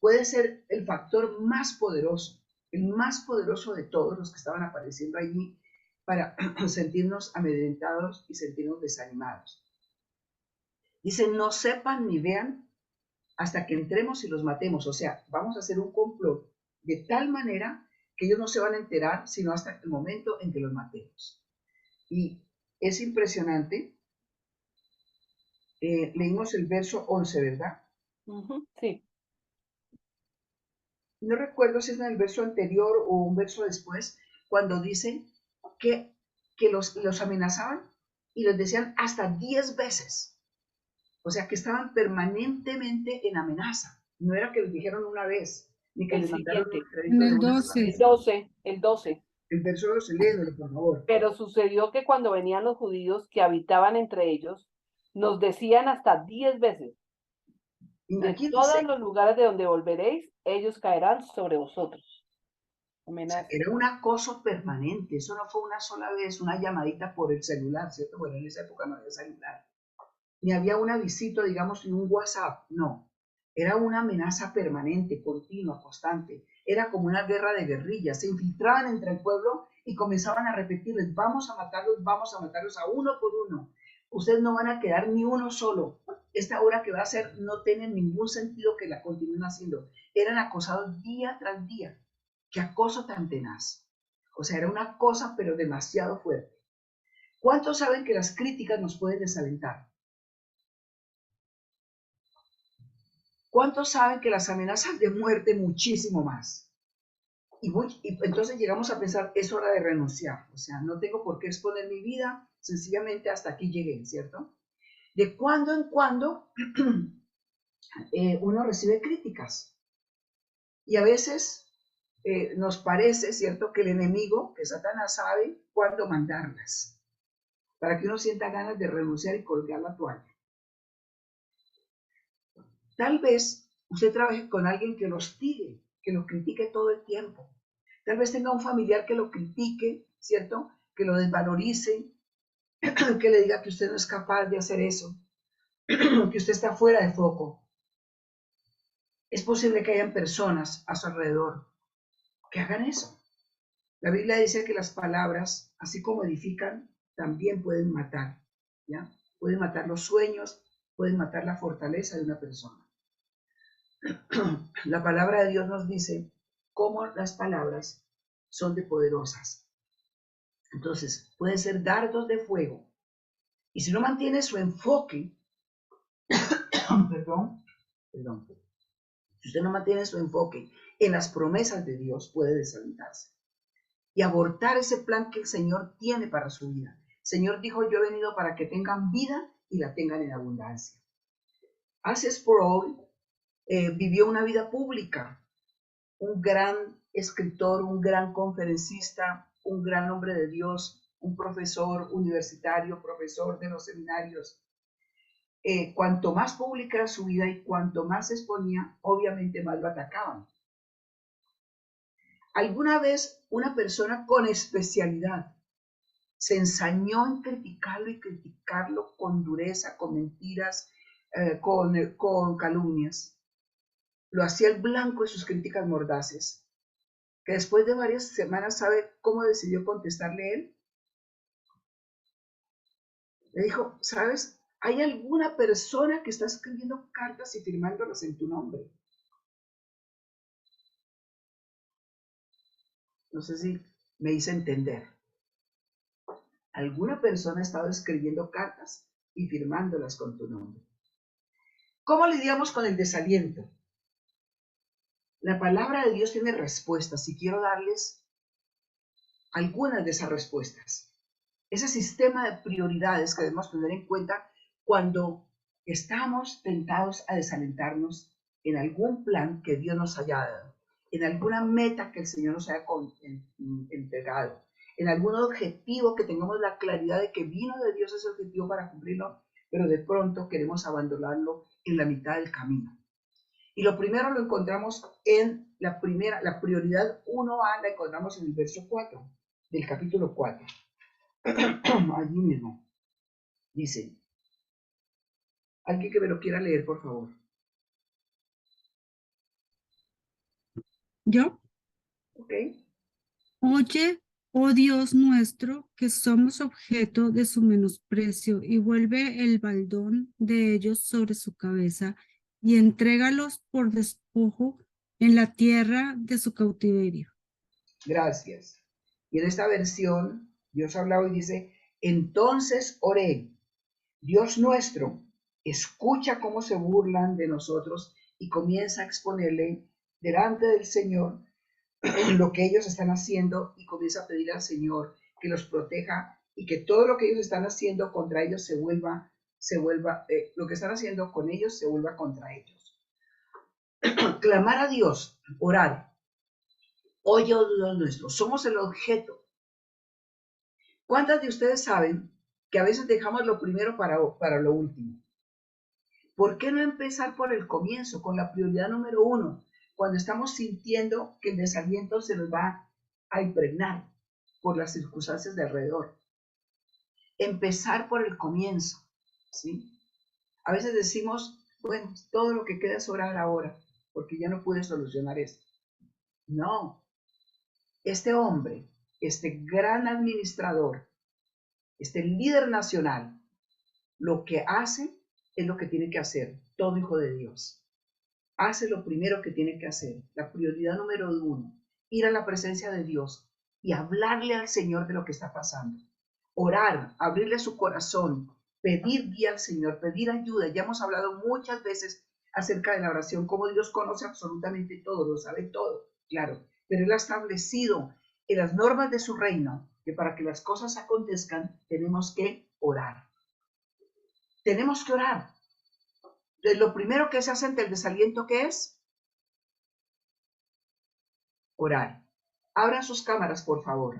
puede ser el factor más poderoso, el más poderoso de todos los que estaban apareciendo allí para sentirnos amedrentados y sentirnos desanimados. Dice, no sepan ni vean hasta que entremos y los matemos. O sea, vamos a hacer un complot de tal manera que ellos no se van a enterar sino hasta el momento en que los matemos. Y es impresionante. Leímos el verso 11, ¿verdad? Sí. No recuerdo si es en el verso anterior o un verso después, cuando dicen que los amenazaban y les decían hasta 10 veces. O sea, que estaban permanentemente en amenaza. No era que les dijeron una vez, ni que El les mandaron siguiente. un crédito En de el una 12. El 12, el 12. El verso 12, léelo, por favor. Pero sucedió que cuando venían los judíos que habitaban entre ellos, nos decían hasta 10 veces, Y de aquí todos dice, los lugares de donde volveréis, ellos caerán sobre vosotros. o sea, Amenaza. era un acoso permanente. Eso no fue una sola vez, una llamadita por el celular, ¿cierto? Bueno, en esa época no había celular. Ni había una visita, digamos, ni un WhatsApp, no. Era una amenaza permanente, continua, constante. Era como una guerra de guerrillas. Se infiltraban entre el pueblo y comenzaban a repetirles, vamos a matarlos a uno por uno. Ustedes no van a quedar ni uno solo. Esta obra que va a hacer no tiene ningún sentido que la continúen haciendo. Eran acosados día tras día. Qué acoso tan tenaz. O sea, era una cosa, pero demasiado fuerte. ¿Cuántos saben que las críticas nos pueden desalentar? ¿Cuántos saben que las amenazas de muerte muchísimo más? Y entonces llegamos a pensar, es hora de renunciar. O sea, no tengo por qué exponer mi vida, sencillamente hasta aquí llegué, ¿cierto? De cuando en cuando uno recibe críticas. Y a veces nos parece, ¿cierto?, que el enemigo, que Satanás, sabe cuándo mandarlas. para que uno sienta ganas de renunciar y colgar la toalla. Tal vez usted trabaje con alguien que lo hostigue, que lo critique todo el tiempo. Tal vez tenga un familiar que lo critique, ¿cierto? Que lo desvalorice, que le diga que usted no es capaz de hacer eso, que usted está fuera de foco. Es posible que hayan personas a su alrededor que hagan eso. La Biblia dice que las palabras, así como edifican, también pueden matar, ¿ya? Pueden matar los sueños, pueden matar la fortaleza de una persona. La palabra de Dios nos dice cómo las palabras son de poderosas. Entonces, pueden ser dardos de fuego. Y si no mantiene su enfoque, perdón, si usted no mantiene su enfoque en las promesas de Dios, puede desalentarse y abortar ese plan que el Señor tiene para su vida. El Señor dijo, yo he venido para que tengan vida y la tengan en abundancia. R.C. Sproul vivió una vida pública, un gran escritor, un gran conferencista, un gran hombre de Dios, un profesor universitario, profesor de los seminarios. Cuanto más pública era su vida y cuanto más se exponía, obviamente más lo atacaban. Alguna vez una persona con especialidad se ensañó en criticarlo y criticarlo con dureza, con mentiras, con calumnias. Lo hacía el blanco de sus críticas mordaces, que después de varias semanas, ¿sabe cómo decidió contestarle él? Le dijo, ¿sabes? ¿Hay alguna persona que está escribiendo cartas y firmándolas en tu nombre? No sé si me hice entender. Alguna persona ha estado escribiendo cartas y firmándolas con tu nombre. ¿Cómo lidiamos con el desaliento? La palabra de Dios tiene respuestas y quiero darles algunas de esas respuestas. Ese sistema de prioridades que debemos tener en cuenta cuando estamos tentados a desalentarnos en algún plan que Dios nos haya dado, en alguna meta que el Señor nos haya entregado, en algún objetivo que tengamos la claridad de que vino de Dios ese objetivo para cumplirlo, pero de pronto queremos abandonarlo en la mitad del camino. Y lo primero lo encontramos en la prioridad 1A, la encontramos en el verso 4 del capítulo 4. Allí mismo dice, alguien que me lo quiera leer, por favor. ¿Yo? Ok. Oye, oh Dios nuestro, que somos objeto de su menosprecio, y vuelve el baldón de ellos sobre su cabeza, y entrégalos por despojo en la tierra de su cautiverio. Gracias. Y en esta versión, Dios habla y dice, entonces oré, Dios nuestro, escucha cómo se burlan de nosotros y comienza a exponerle delante del Señor lo que ellos están haciendo y comienza a pedir al Señor que los proteja y que todo lo que ellos están haciendo contra ellos lo que están haciendo con ellos se vuelva contra ellos. Clamar a Dios, orar. Oye, oh Dios nuestro, somos el objeto. ¿Cuántas de ustedes saben que a veces dejamos lo primero para lo último? ¿Por qué no empezar por el comienzo, con la prioridad número 1, cuando estamos sintiendo que el desaliento se nos va a impregnar por las circunstancias de alrededor? Empezar por el comienzo, ¿sí? A veces decimos, bueno, todo lo que queda es orar ahora, porque ya no pude solucionar esto. No, este hombre, este gran administrador, este líder nacional, lo que hace es lo que tiene que hacer todo hijo de Dios. Hace lo primero que tiene que hacer, la prioridad número 1, ir a la presencia de Dios y hablarle al Señor de lo que está pasando. Orar, abrirle su corazón, pedir guía al Señor, pedir ayuda. Ya hemos hablado muchas veces acerca de la oración, cómo Dios conoce absolutamente todo, lo sabe todo, claro, pero Él ha establecido en las normas de su reino que para que las cosas acontezcan tenemos que orar. Tenemos que orar. Entonces, lo primero que se hace ante el desaliento, ¿qué es? Orar. Abran sus cámaras, por favor,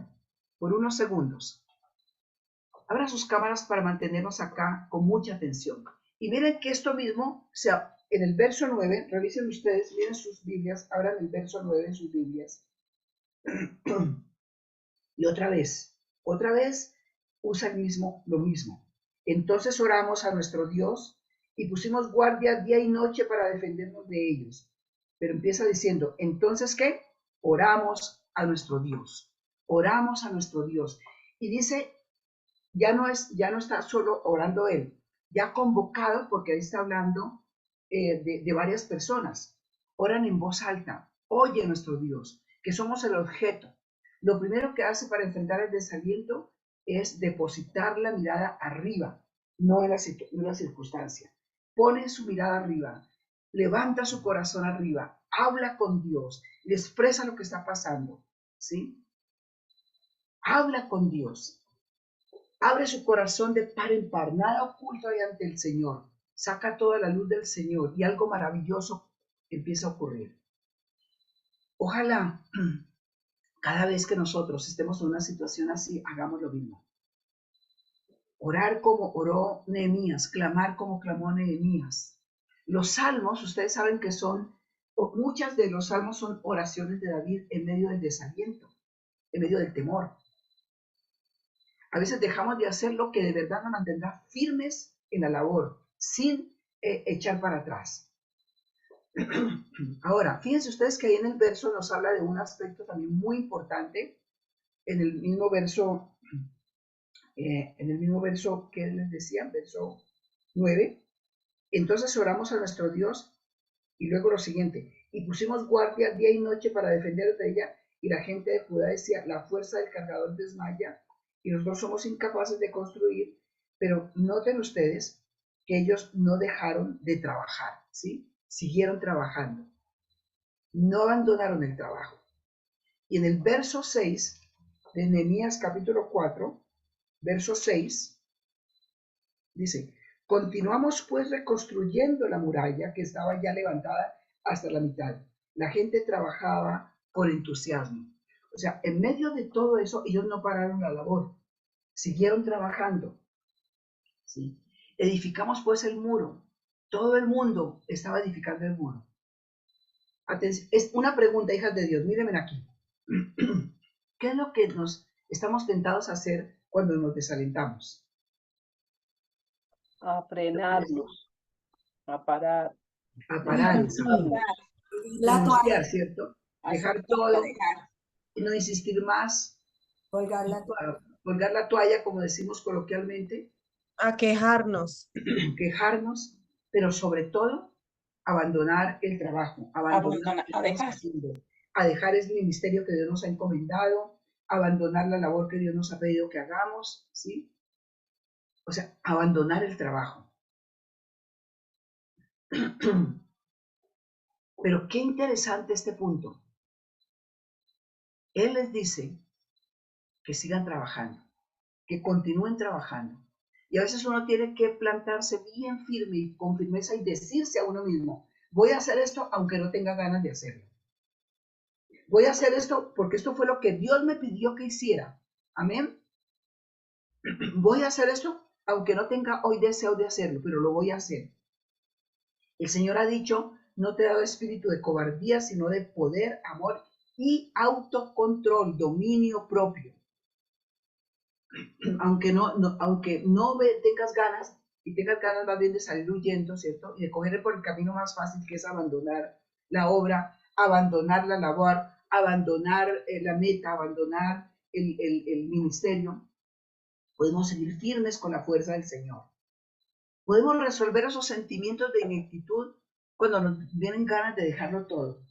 por unos segundos. abran sus cámaras para mantenernos acá con mucha atención. Y miren que esto mismo, o sea, en el verso 9, revisen ustedes, miren sus Biblias, abran el verso 9 en sus Biblias. Y otra vez usa lo mismo. Entonces oramos a nuestro Dios y pusimos guardia día y noche para defendernos de ellos. Pero empieza diciendo, entonces, ¿qué? Oramos a nuestro Dios. Oramos a nuestro Dios. Y dice, ya no está solo orando él, ya convocado, porque ahí está hablando de varias personas. Oran en voz alta, oye a nuestro Dios, que somos el objeto. Lo primero que hace para enfrentar el desaliento es depositar la mirada arriba, no en la circunstancia. Pone su mirada arriba, levanta su corazón arriba, habla con Dios, le expresa lo que está pasando, ¿sí? Habla con Dios. Abre su corazón de par en par, nada oculto hay ante el Señor. Saca toda la luz del Señor y algo maravilloso empieza a ocurrir. Ojalá cada vez que nosotros estemos en una situación así, hagamos lo mismo. Orar como oró Nehemías, clamar como clamó Nehemías. Los salmos, ustedes saben que muchas de los salmos son oraciones de David en medio del desaliento, en medio del temor. A veces dejamos de hacer lo que de verdad nos mantendrá firmes en la labor, sin echar para atrás. Ahora, fíjense ustedes que ahí en el verso nos habla de un aspecto también muy importante, en el mismo verso que les decía, verso 9. Entonces oramos a nuestro Dios y luego lo siguiente, y pusimos guardia día y noche para defender de ella, y la gente de Judá decía, la fuerza del cargador desmaya, y nosotros somos incapaces de construir, pero noten ustedes que ellos no dejaron de trabajar, ¿sí? Siguieron trabajando, no abandonaron el trabajo. Y en el verso 6 de Nehemías capítulo 4, verso 6, dice, continuamos pues reconstruyendo la muralla que estaba ya levantada hasta la mitad. La gente trabajaba con entusiasmo. O sea, en medio de todo eso, ellos no pararon la labor, siguieron trabajando. ¿Sí? Edificamos pues el muro. Todo el mundo estaba edificando el muro. Es una pregunta, hijas de Dios, mírenme aquí. ¿Qué es lo que nos estamos tentados a hacer cuando nos desalentamos? A frenarnos, a parar, A parar, La toalla. ¿cierto? A Dejar soltar, todo a dejar, y no insistir más, Colgar la toalla. colgar la toalla, como decimos coloquialmente, A quejarnos. quejarnos, pero sobre todo abandonar el trabajo, abandonar lo que a estamos dejar. haciendo, a dejar el ministerio que Dios nos ha encomendado, abandonar la labor que Dios nos ha pedido que hagamos, ¿sí? O sea, abandonar el trabajo. Pero qué interesante este punto. Él les dice que sigan trabajando, que continúen trabajando. Y a veces uno tiene que plantarse bien firme y con firmeza y decirse a uno mismo, voy a hacer esto aunque no tenga ganas de hacerlo. Voy a hacer esto porque esto fue lo que Dios me pidió que hiciera. Amén. Voy a hacer esto aunque no tenga hoy deseo de hacerlo, pero lo voy a hacer. El Señor ha dicho, no te he dado espíritu de cobardía, sino de poder, amor y autocontrol, dominio propio. Aunque no tengas ganas, y tengas ganas más bien de salir huyendo, ¿cierto? Y de coger por el camino más fácil, que es abandonar la obra, abandonar la labor, abandonar la meta, abandonar el ministerio. Podemos seguir firmes con la fuerza del Señor. Podemos resolver esos sentimientos de ineptitud cuando nos vienen ganas de dejarlo todo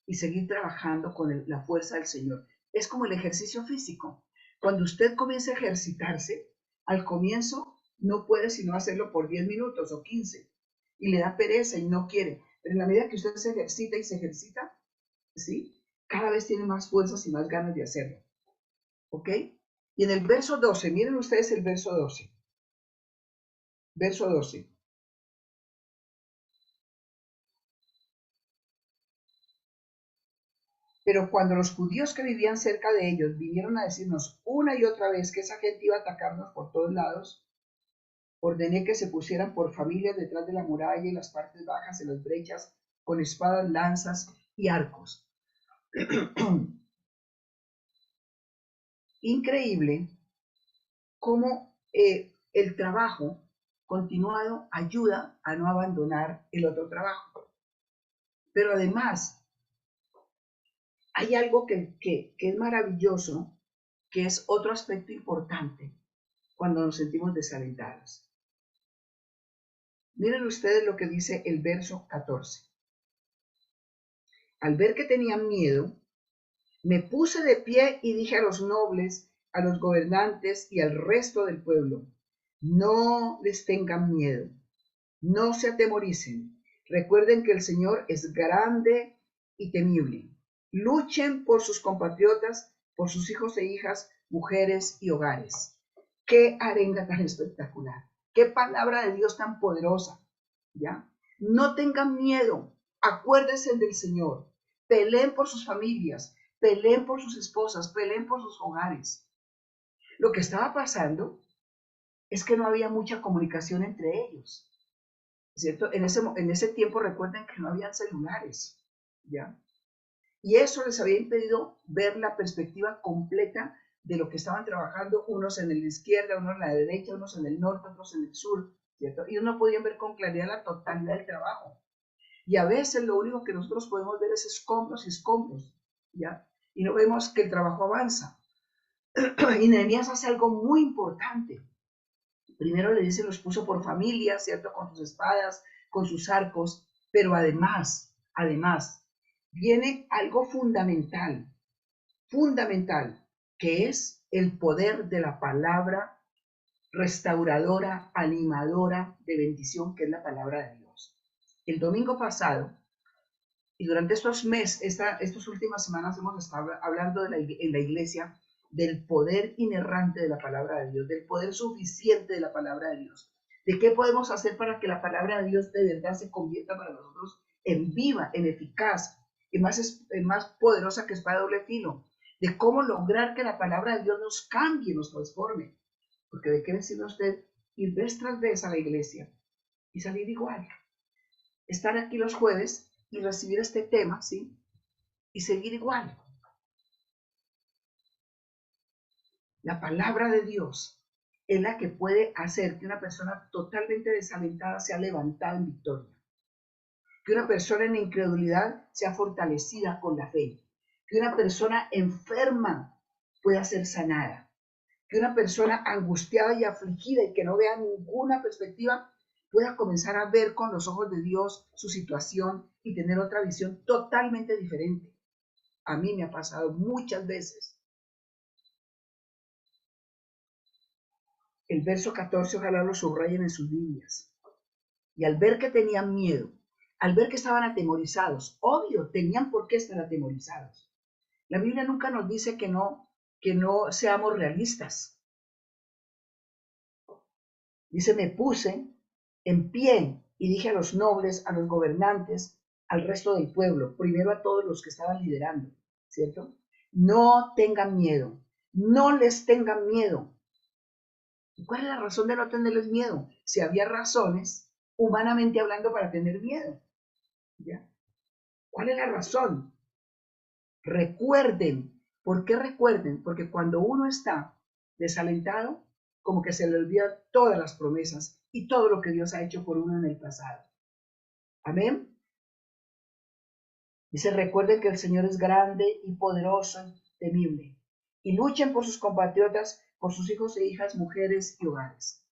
y seguir trabajando con la fuerza del Señor. Es como el ejercicio físico. Cuando usted comienza a ejercitarse, al comienzo no puede sino hacerlo por 10 minutos o 15 y le da pereza y no quiere. Pero en la medida que usted se ejercita y se ejercita, ¿sí? Cada vez tiene más fuerzas y más ganas de hacerlo. ¿Ok? Y en el verso 12, miren ustedes el verso 12. Verso 12. Pero cuando los judíos que vivían cerca de ellos vinieron a decirnos una y otra vez que esa gente iba a atacarnos por todos lados, ordené que se pusieran por familias detrás de la muralla y las partes bajas, en las brechas, con espadas, lanzas y arcos. Increíble cómo el trabajo continuado ayuda a no abandonar el otro trabajo. Pero además, hay algo que es maravilloso, que es otro aspecto importante cuando nos sentimos desalentados. Miren ustedes lo que dice el verso 14. Al ver que tenían miedo, me puse de pie y dije a los nobles, a los gobernantes y al resto del pueblo, no les tengan miedo, no se atemoricen. Recuerden que el Señor es grande y temible. Luchen por sus compatriotas, por sus hijos e hijas, mujeres y hogares. ¡Qué arenga tan espectacular! ¡Qué palabra de Dios tan poderosa! ¿Ya? No tengan miedo, acuérdense del Señor. Peleen por sus familias, peleen por sus esposas, peleen por sus hogares. Lo que estaba pasando es que no había mucha comunicación entre ellos, ¿cierto? En ese tiempo recuerden que no habían celulares, ¿ya? Y eso les había impedido ver la perspectiva completa de lo que estaban trabajando, unos en la izquierda, unos en la derecha, unos en el norte, otros en el sur, ¿cierto? Y no podían ver con claridad la totalidad del trabajo. Y a veces lo único que nosotros podemos ver es escombros y escombros, ¿ya? Y no vemos que el trabajo avanza. Y Nehemías hace algo muy importante. Primero le dice, los puso por familia, ¿cierto? Con sus espadas, con sus arcos, pero además, viene algo fundamental, que es el poder de la palabra restauradora, animadora, de bendición, que es la palabra de Dios. El domingo pasado, y durante estos meses, estas últimas semanas hemos estado hablando en la iglesia del poder inerrante de la palabra de Dios, del poder suficiente de la palabra de Dios, de qué podemos hacer para que la palabra de Dios de verdad se convierta para nosotros en viva, en eficaz, y más poderosa que espada de doble filo, de cómo lograr que la palabra de Dios nos cambie, nos transforme. Porque de qué me sirve usted ir vez tras vez a la iglesia y salir igual, estar aquí los jueves y recibir este tema, ¿sí? Y seguir igual. La palabra de Dios es la que puede hacer que una persona totalmente desalentada sea levantada en victoria. Que una persona en incredulidad sea fortalecida con la fe. Que una persona enferma pueda ser sanada. Que una persona angustiada y afligida y que no vea ninguna perspectiva pueda comenzar a ver con los ojos de Dios su situación y tener otra visión totalmente diferente. A mí me ha pasado muchas veces. El verso 14, ojalá lo subrayen en sus Biblias. Y al ver que tenían miedo, al ver que estaban atemorizados, obvio, tenían por qué estar atemorizados. La Biblia nunca nos dice que no seamos realistas. Dice, me puse en pie y dije a los nobles, a los gobernantes, al resto del pueblo, primero a todos los que estaban liderando, ¿cierto? No tengan miedo, no les tengan miedo. ¿Cuál es la razón de no tenerles miedo? Si había razones, humanamente hablando, para tener miedo, ¿ya? ¿Cuál es la razón? Recuerden. ¿Por qué recuerden? Porque cuando uno está desalentado, como que se le olvidan todas las promesas y todo lo que Dios ha hecho por uno en el pasado. Amén. Dice, recuerden que el Señor es grande y poderoso y temible. Y luchen por sus compatriotas, por sus hijos e hijas, mujeres y hogares.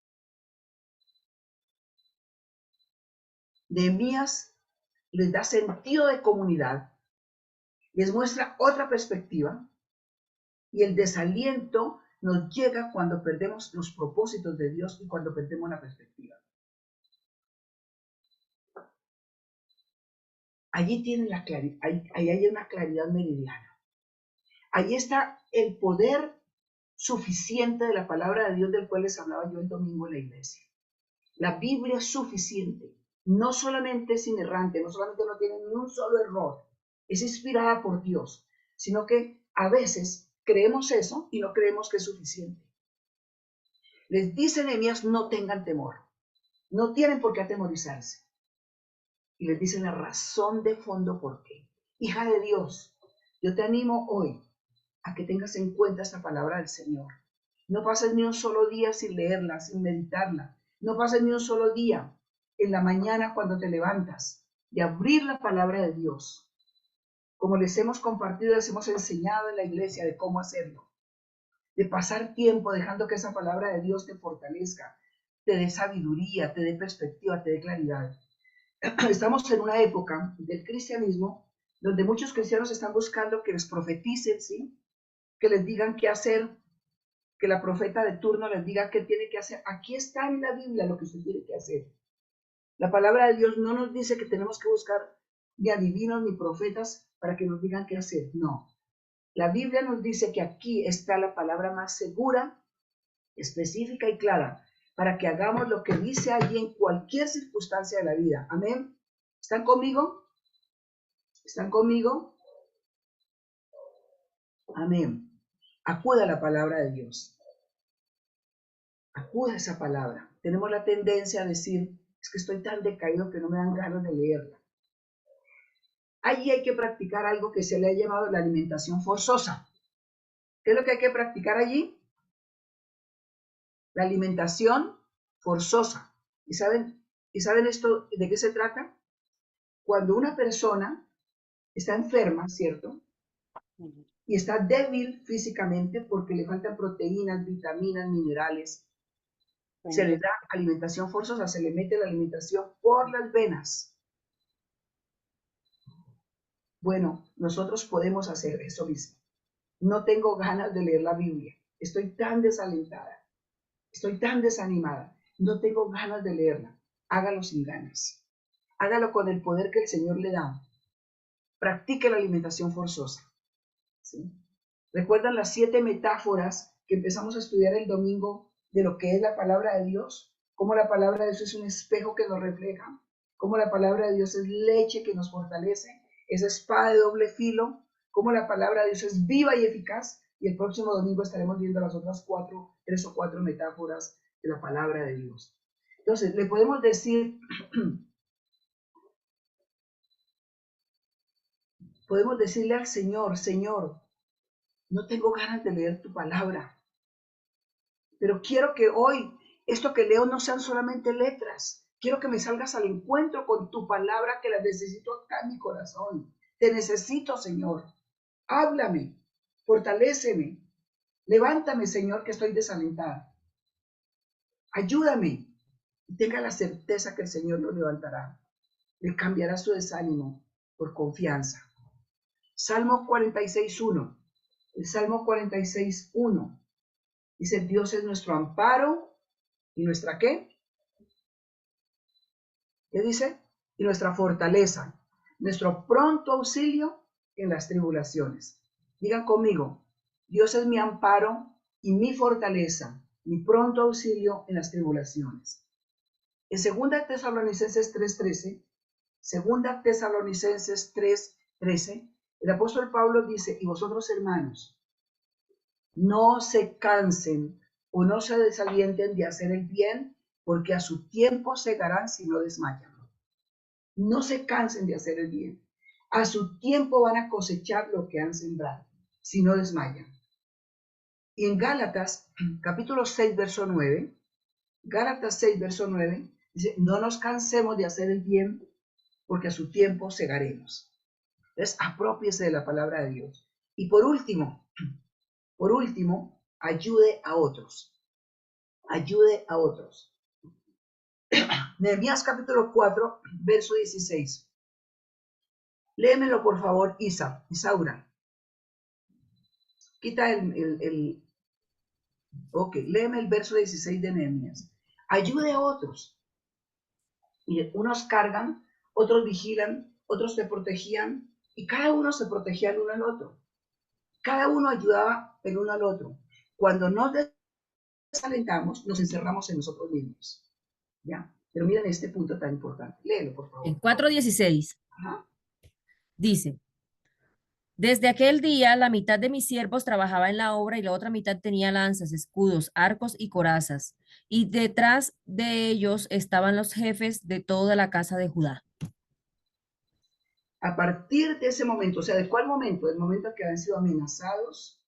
Nehemías les da sentido de comunidad, les muestra otra perspectiva, y el desaliento nos llega cuando perdemos los propósitos de Dios y cuando perdemos la perspectiva. Allí tienen la claridad, ahí hay una claridad meridiana. Ahí está el poder suficiente de la palabra de Dios, del cual les hablaba yo el domingo en la iglesia. La Biblia es suficiente, no solamente es inerrante, no solamente no tiene ni un solo error, es inspirada por Dios, sino que a veces creemos eso y no creemos que es suficiente. Les dice Nehemías, no tengan temor, no tienen por qué atemorizarse. Y les dice la razón de fondo por qué. Hija de Dios, yo te animo hoy a que tengas en cuenta esta palabra del Señor. No pases ni un solo día sin leerla, sin meditarla. No pases ni un solo día en la mañana cuando te levantas de abrir la palabra de Dios. Como les hemos compartido, les hemos enseñado en la iglesia de cómo hacerlo. De pasar tiempo dejando que esa palabra de Dios te fortalezca, te dé sabiduría, te dé perspectiva, te dé claridad. Estamos en una época del cristianismo donde muchos cristianos están buscando que les profeticen, ¿sí? Que les digan qué hacer, que la profeta de turno les diga qué tiene que hacer. Aquí está en la Biblia lo que usted tiene que hacer. La palabra de Dios no nos dice que tenemos que buscar ni adivinos ni profetas para que nos digan qué hacer. No. La Biblia nos dice que aquí está la palabra más segura, específica y clara para que hagamos lo que dice allí en cualquier circunstancia de la vida. Amén. ¿Están conmigo? ¿Están conmigo? Amén. Acuda a la palabra de Dios. Acuda a esa palabra. Tenemos la tendencia a decir, es que estoy tan decaído que no me dan ganas de leerla. Allí hay que practicar algo que se le ha llamado la alimentación forzosa. ¿Qué es lo que hay que practicar allí? La alimentación forzosa. ¿Y saben esto de qué se trata? Cuando una persona está enferma, ¿cierto? Y está débil físicamente porque le faltan proteínas, vitaminas, minerales, se le da alimentación forzosa, se le mete la alimentación por las venas. Bueno, nosotros podemos hacer eso mismo. No tengo ganas de leer la Biblia. Estoy tan desalentada. Estoy tan desanimada. No tengo ganas de leerla. Hágalo sin ganas. Hágalo con el poder que el Señor le da. Practique la alimentación forzosa. ¿Sí? ¿Recuerdan las 7 metáforas que empezamos a estudiar el domingo de lo que es la palabra de Dios? Cómo la palabra de Dios es un espejo que nos refleja. Cómo la palabra de Dios es leche que nos fortalece. Es espada de doble filo. Cómo la palabra de Dios es viva y eficaz. Y el próximo domingo estaremos viendo las otras 3 o 4 metáforas de la palabra de Dios. Entonces, le podemos decir, podemos decirle al Señor, Señor, no tengo ganas de leer tu palabra, pero quiero que hoy esto que leo no sean solamente letras. Quiero que me salgas al encuentro con tu palabra que la necesito acá en mi corazón. Te necesito, Señor. Háblame, fortaléceme. Levántame, Señor, que estoy desalentada. Ayúdame. Y tenga la certeza que el Señor lo levantará. Le cambiará su desánimo por confianza. Salmo 46:1. El Salmo 46:1 dice, Dios es nuestro amparo y nuestra ¿qué? ¿Qué dice? Y nuestra fortaleza, nuestro pronto auxilio en las tribulaciones. Digan conmigo, Dios es mi amparo y mi fortaleza, mi pronto auxilio en las tribulaciones. En 2 Tesalonicenses 3:13, 2 Tesalonicenses 3:13, el apóstol Pablo dice, y vosotros hermanos, no se cansen o no se desalienten de hacer el bien, porque a su tiempo segarán si no desmayan. No se cansen de hacer el bien. A su tiempo van a cosechar lo que han sembrado, si no desmayan. Y en Gálatas, capítulo 6, verso 9, Gálatas 6, verso 9, dice, no nos cansemos de hacer el bien, porque a su tiempo segaremos. Entonces, aprópiese de la palabra de Dios. Y por último, ayude a otros. Ayude a otros. Nehemías capítulo 4, verso 16. Léemelo, por favor, Isaura. Quita Ok, léeme el verso 16 de Nehemías. Ayude a otros. Y unos cargan, otros vigilan, otros te protegían, y cada uno se protegía el uno al otro. Cada uno ayudaba el uno al otro. Cuando nos desalentamos, nos encerramos en nosotros mismos. ¿Ya? Pero miren este punto tan importante. Léelo, por favor. En 4:16 Ajá. dice, Desde aquel día, la mitad de mis siervos trabajaba en la obra y la otra mitad tenía lanzas, escudos, arcos y corazas. Y detrás de ellos estaban los jefes de toda la casa de Judá. A partir de ese momento, o sea, ¿de cuál momento? Del momento que habían sido amenazados,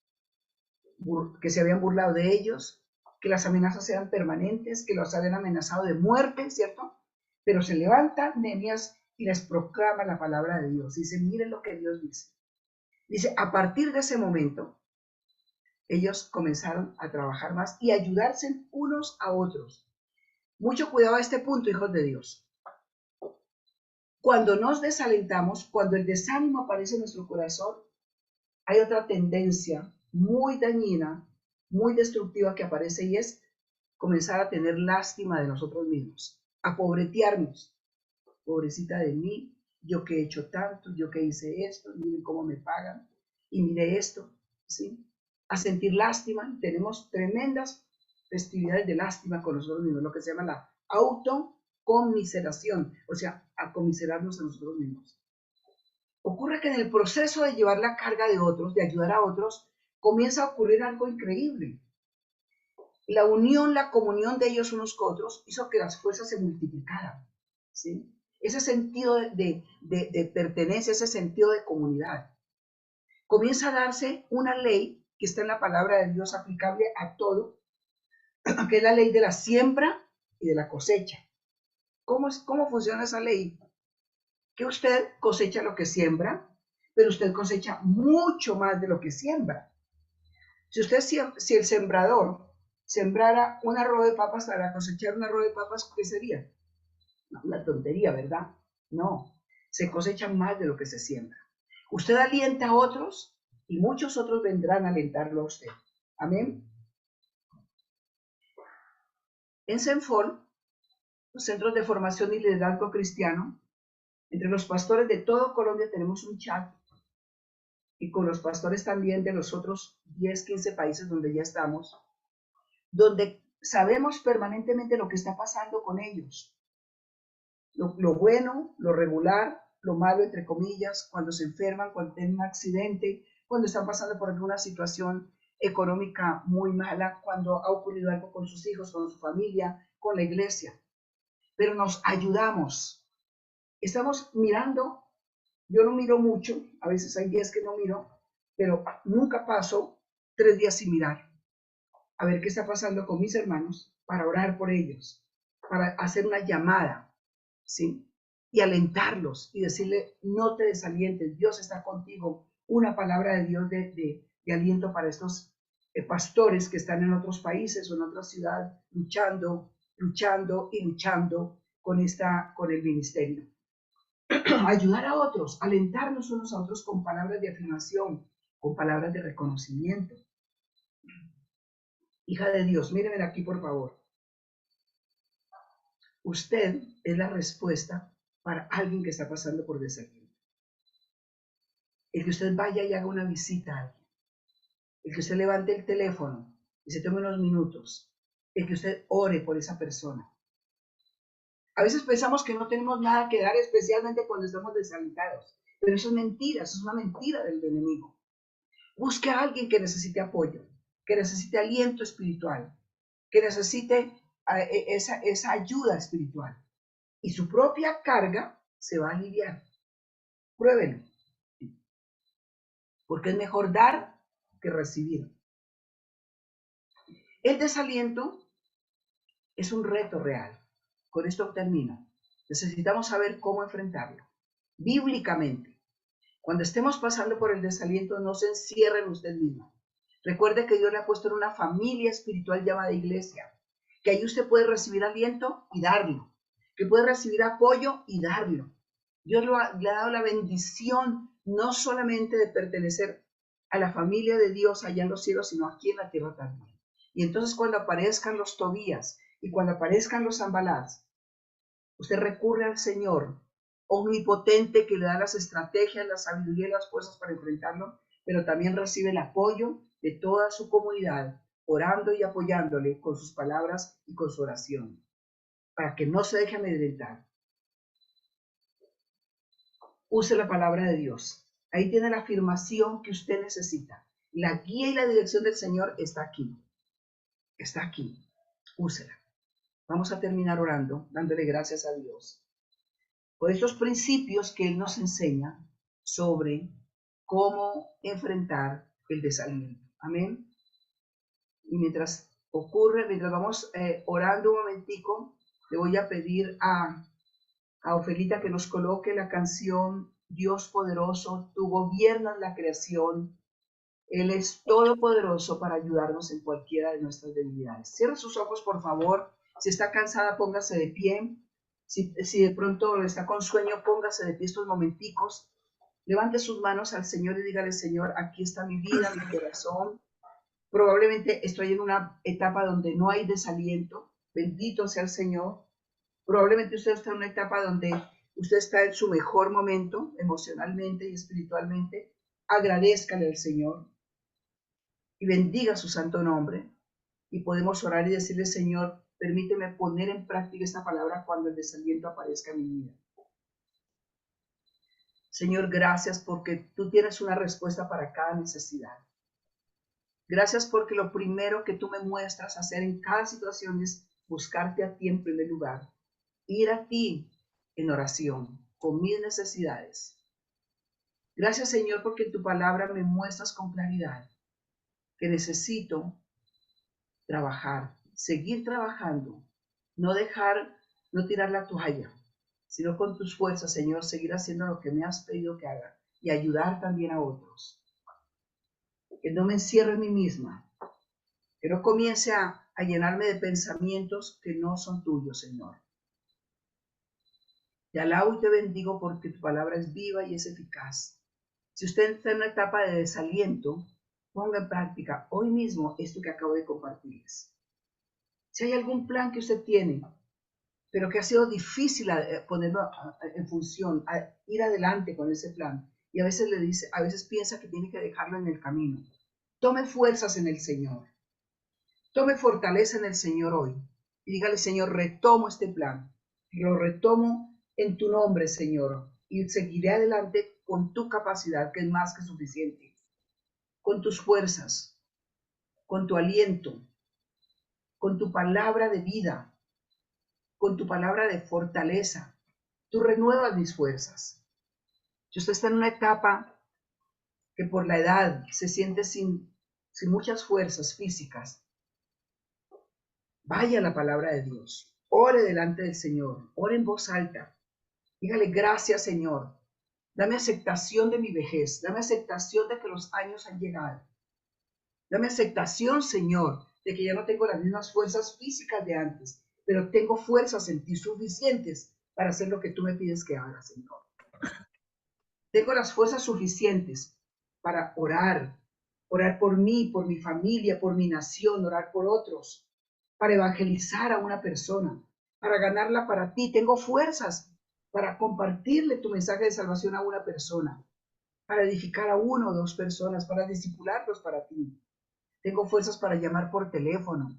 que se habían burlado de ellos, que las amenazas eran permanentes, que los habían amenazado de muerte, ¿cierto? Pero se levanta Nehemías y les proclama la palabra de Dios. Dice, miren lo que Dios dice. Dice, a partir de ese momento, ellos comenzaron a trabajar más y ayudarse unos a otros. Mucho cuidado a este punto, hijos de Dios. Cuando nos desalentamos, cuando el desánimo aparece en nuestro corazón, hay otra tendencia muy dañina, muy destructiva que aparece y es comenzar a tener lástima de nosotros mismos, a pobretearnos. Pobrecita de mí, yo que he hecho tanto, yo que hice esto, miren cómo me pagan, y mire esto, ¿sí? A sentir lástima, tenemos tremendas festividades de lástima con nosotros mismos, lo que se llama la autocomiseración, o sea, a comiserarnos a nosotros mismos. Ocurre que en el proceso de llevar la carga de otros, de ayudar a otros, comienza a ocurrir algo increíble. La unión, la comunión de ellos unos con otros hizo que las fuerzas se multiplicaran, ¿sí? Ese sentido de pertenencia, ese sentido de comunidad. Comienza a darse una ley que está en la palabra de Dios aplicable a todo, que es la ley de la siembra y de la cosecha. ¿Cómo funciona esa ley? Que usted cosecha lo que siembra, pero usted cosecha mucho más de lo que siembra. Si el sembrador sembrara un arroz de papas para cosechar un arroz de papas, ¿qué sería? Una tontería, ¿verdad? No, se cosecha más de lo que se siembra. Usted alienta a otros y muchos otros vendrán a alentarlo a usted. Amén. En Senfol, los centros de formación y liderazgo cristiano, entre los pastores de todo Colombia tenemos un chat y con los pastores también de los otros 10, 15 países donde ya estamos, donde sabemos permanentemente lo que está pasando con ellos. Lo bueno, lo regular, lo malo, entre comillas, cuando se enferman, cuando tienen un accidente, cuando están pasando por alguna situación económica muy mala, cuando ha ocurrido algo con sus hijos, con su familia, con la iglesia. Pero nos ayudamos. Estamos mirando, yo no miro mucho, a veces hay días que no miro, pero nunca paso 3 días sin mirar, a ver qué está pasando con mis hermanos, para orar por ellos, para hacer una llamada, ¿sí? Y alentarlos y decirle, no te desalientes, Dios está contigo. Una palabra de Dios de aliento para estos pastores que están en otros países o en otra ciudad luchando con el ministerio. Ayudar a otros, alentarnos unos a otros con palabras de afirmación, con palabras de reconocimiento. Hija de Dios, mírenme aquí por favor. Usted es la respuesta para alguien que está pasando por desaliento. El que usted vaya y haga una visita a alguien. El que usted levante el teléfono y se tome unos minutos. El que usted ore por esa persona. A veces pensamos que no tenemos nada que dar, especialmente cuando estamos desalentados. Pero eso es mentira, eso es una mentira del enemigo. Busque a alguien que necesite apoyo, que necesite aliento espiritual, que necesite esa ayuda espiritual. Y su propia carga se va a aliviar. Pruébenlo. Porque es mejor dar que recibir. El desaliento es un reto real. Con esto termino. Necesitamos saber cómo enfrentarlo. Bíblicamente, cuando estemos pasando por el desaliento, no se encierren usted mismo. Recuerde que Dios le ha puesto en una familia espiritual llamada iglesia, que ahí usted puede recibir aliento y darlo, que puede recibir apoyo y darlo. Dios le ha dado la bendición no solamente de pertenecer a la familia de Dios allá en los cielos, sino aquí en la tierra también. Y entonces cuando aparezcan los Tobías y cuando aparezcan los Zambalats, usted recurre al Señor omnipotente que le da las estrategias, la sabiduría y las fuerzas para enfrentarlo, pero también recibe el apoyo de toda su comunidad, orando y apoyándole con sus palabras y con su oración, para que no se deje amedrentar. Use la palabra de Dios. Ahí tiene la afirmación que usted necesita. La guía y la dirección del Señor está aquí. Está aquí. Úsela. Vamos a terminar orando, dándole gracias a Dios por estos principios que Él nos enseña sobre cómo enfrentar el desaliento. Amén. Y mientras vamos orando un momentico, le voy a pedir a Ofelita que nos coloque la canción Dios poderoso, tú gobiernas la creación. Él es todopoderoso para ayudarnos en cualquiera de nuestras debilidades. Cierra sus ojos, por favor. Si está cansada, póngase de pie. Si de pronto está con sueño, póngase de pie estos momenticos. Levante sus manos al Señor y dígale, Señor, aquí está mi vida, mi corazón. Probablemente estoy en una etapa donde no hay desaliento. Bendito sea el Señor. Probablemente usted está en una etapa donde usted está en su mejor momento, emocionalmente y espiritualmente. Agradézcale al Señor y bendiga su santo nombre. Y podemos orar y decirle, Señor, permíteme poner en práctica esta palabra cuando el desaliento aparezca en mi vida. Señor, gracias porque tú tienes una respuesta para cada necesidad. Gracias porque lo primero que tú me muestras hacer en cada situación es buscarte a ti en primer lugar. Ir a ti en oración con mis necesidades. Gracias, Señor, porque en tu palabra me muestras con claridad que necesito trabajar, seguir trabajando, no tirar la toalla, sino con tus fuerzas, Señor, seguir haciendo lo que me has pedido que haga y ayudar también a otros. Que no me encierre en mí misma, que no comience a llenarme de pensamientos que no son tuyos, Señor. Te alabo y te bendigo porque tu palabra es viva y es eficaz. Si usted está en una etapa de desaliento, ponga en práctica hoy mismo esto que acabo de compartirles. Si hay algún plan que usted tiene, pero que ha sido difícil ponerlo en función, ir adelante con ese plan, y a veces piensa que tiene que dejarlo en el camino. Tome fuerzas en el Señor. Tome fortaleza en el Señor hoy. Y dígale, Señor, retomo este plan. Lo retomo en tu nombre, Señor. Y seguiré adelante con tu capacidad, que es más que suficiente. Con tus fuerzas, con tu aliento, con tu palabra de vida, con tu palabra de fortaleza. Tú renuevas mis fuerzas. Si usted está en una etapa que por la edad se siente sin muchas fuerzas físicas, vaya a la palabra de Dios. Ore delante del Señor. Ore en voz alta. Dígale, gracias, Señor. Dame aceptación de mi vejez. Dame aceptación de que los años han llegado. Dame aceptación, Señor, de que ya no tengo las mismas fuerzas físicas de antes, pero tengo fuerzas en ti suficientes para hacer lo que tú me pides que haga, Señor. Tengo las fuerzas suficientes para orar por mí, por mi familia, por mi nación, orar por otros, para evangelizar a una persona, para ganarla para ti. Tengo fuerzas para compartirle tu mensaje de salvación a una persona, para edificar a una o dos personas, para discipularlos para ti. Tengo fuerzas para llamar por teléfono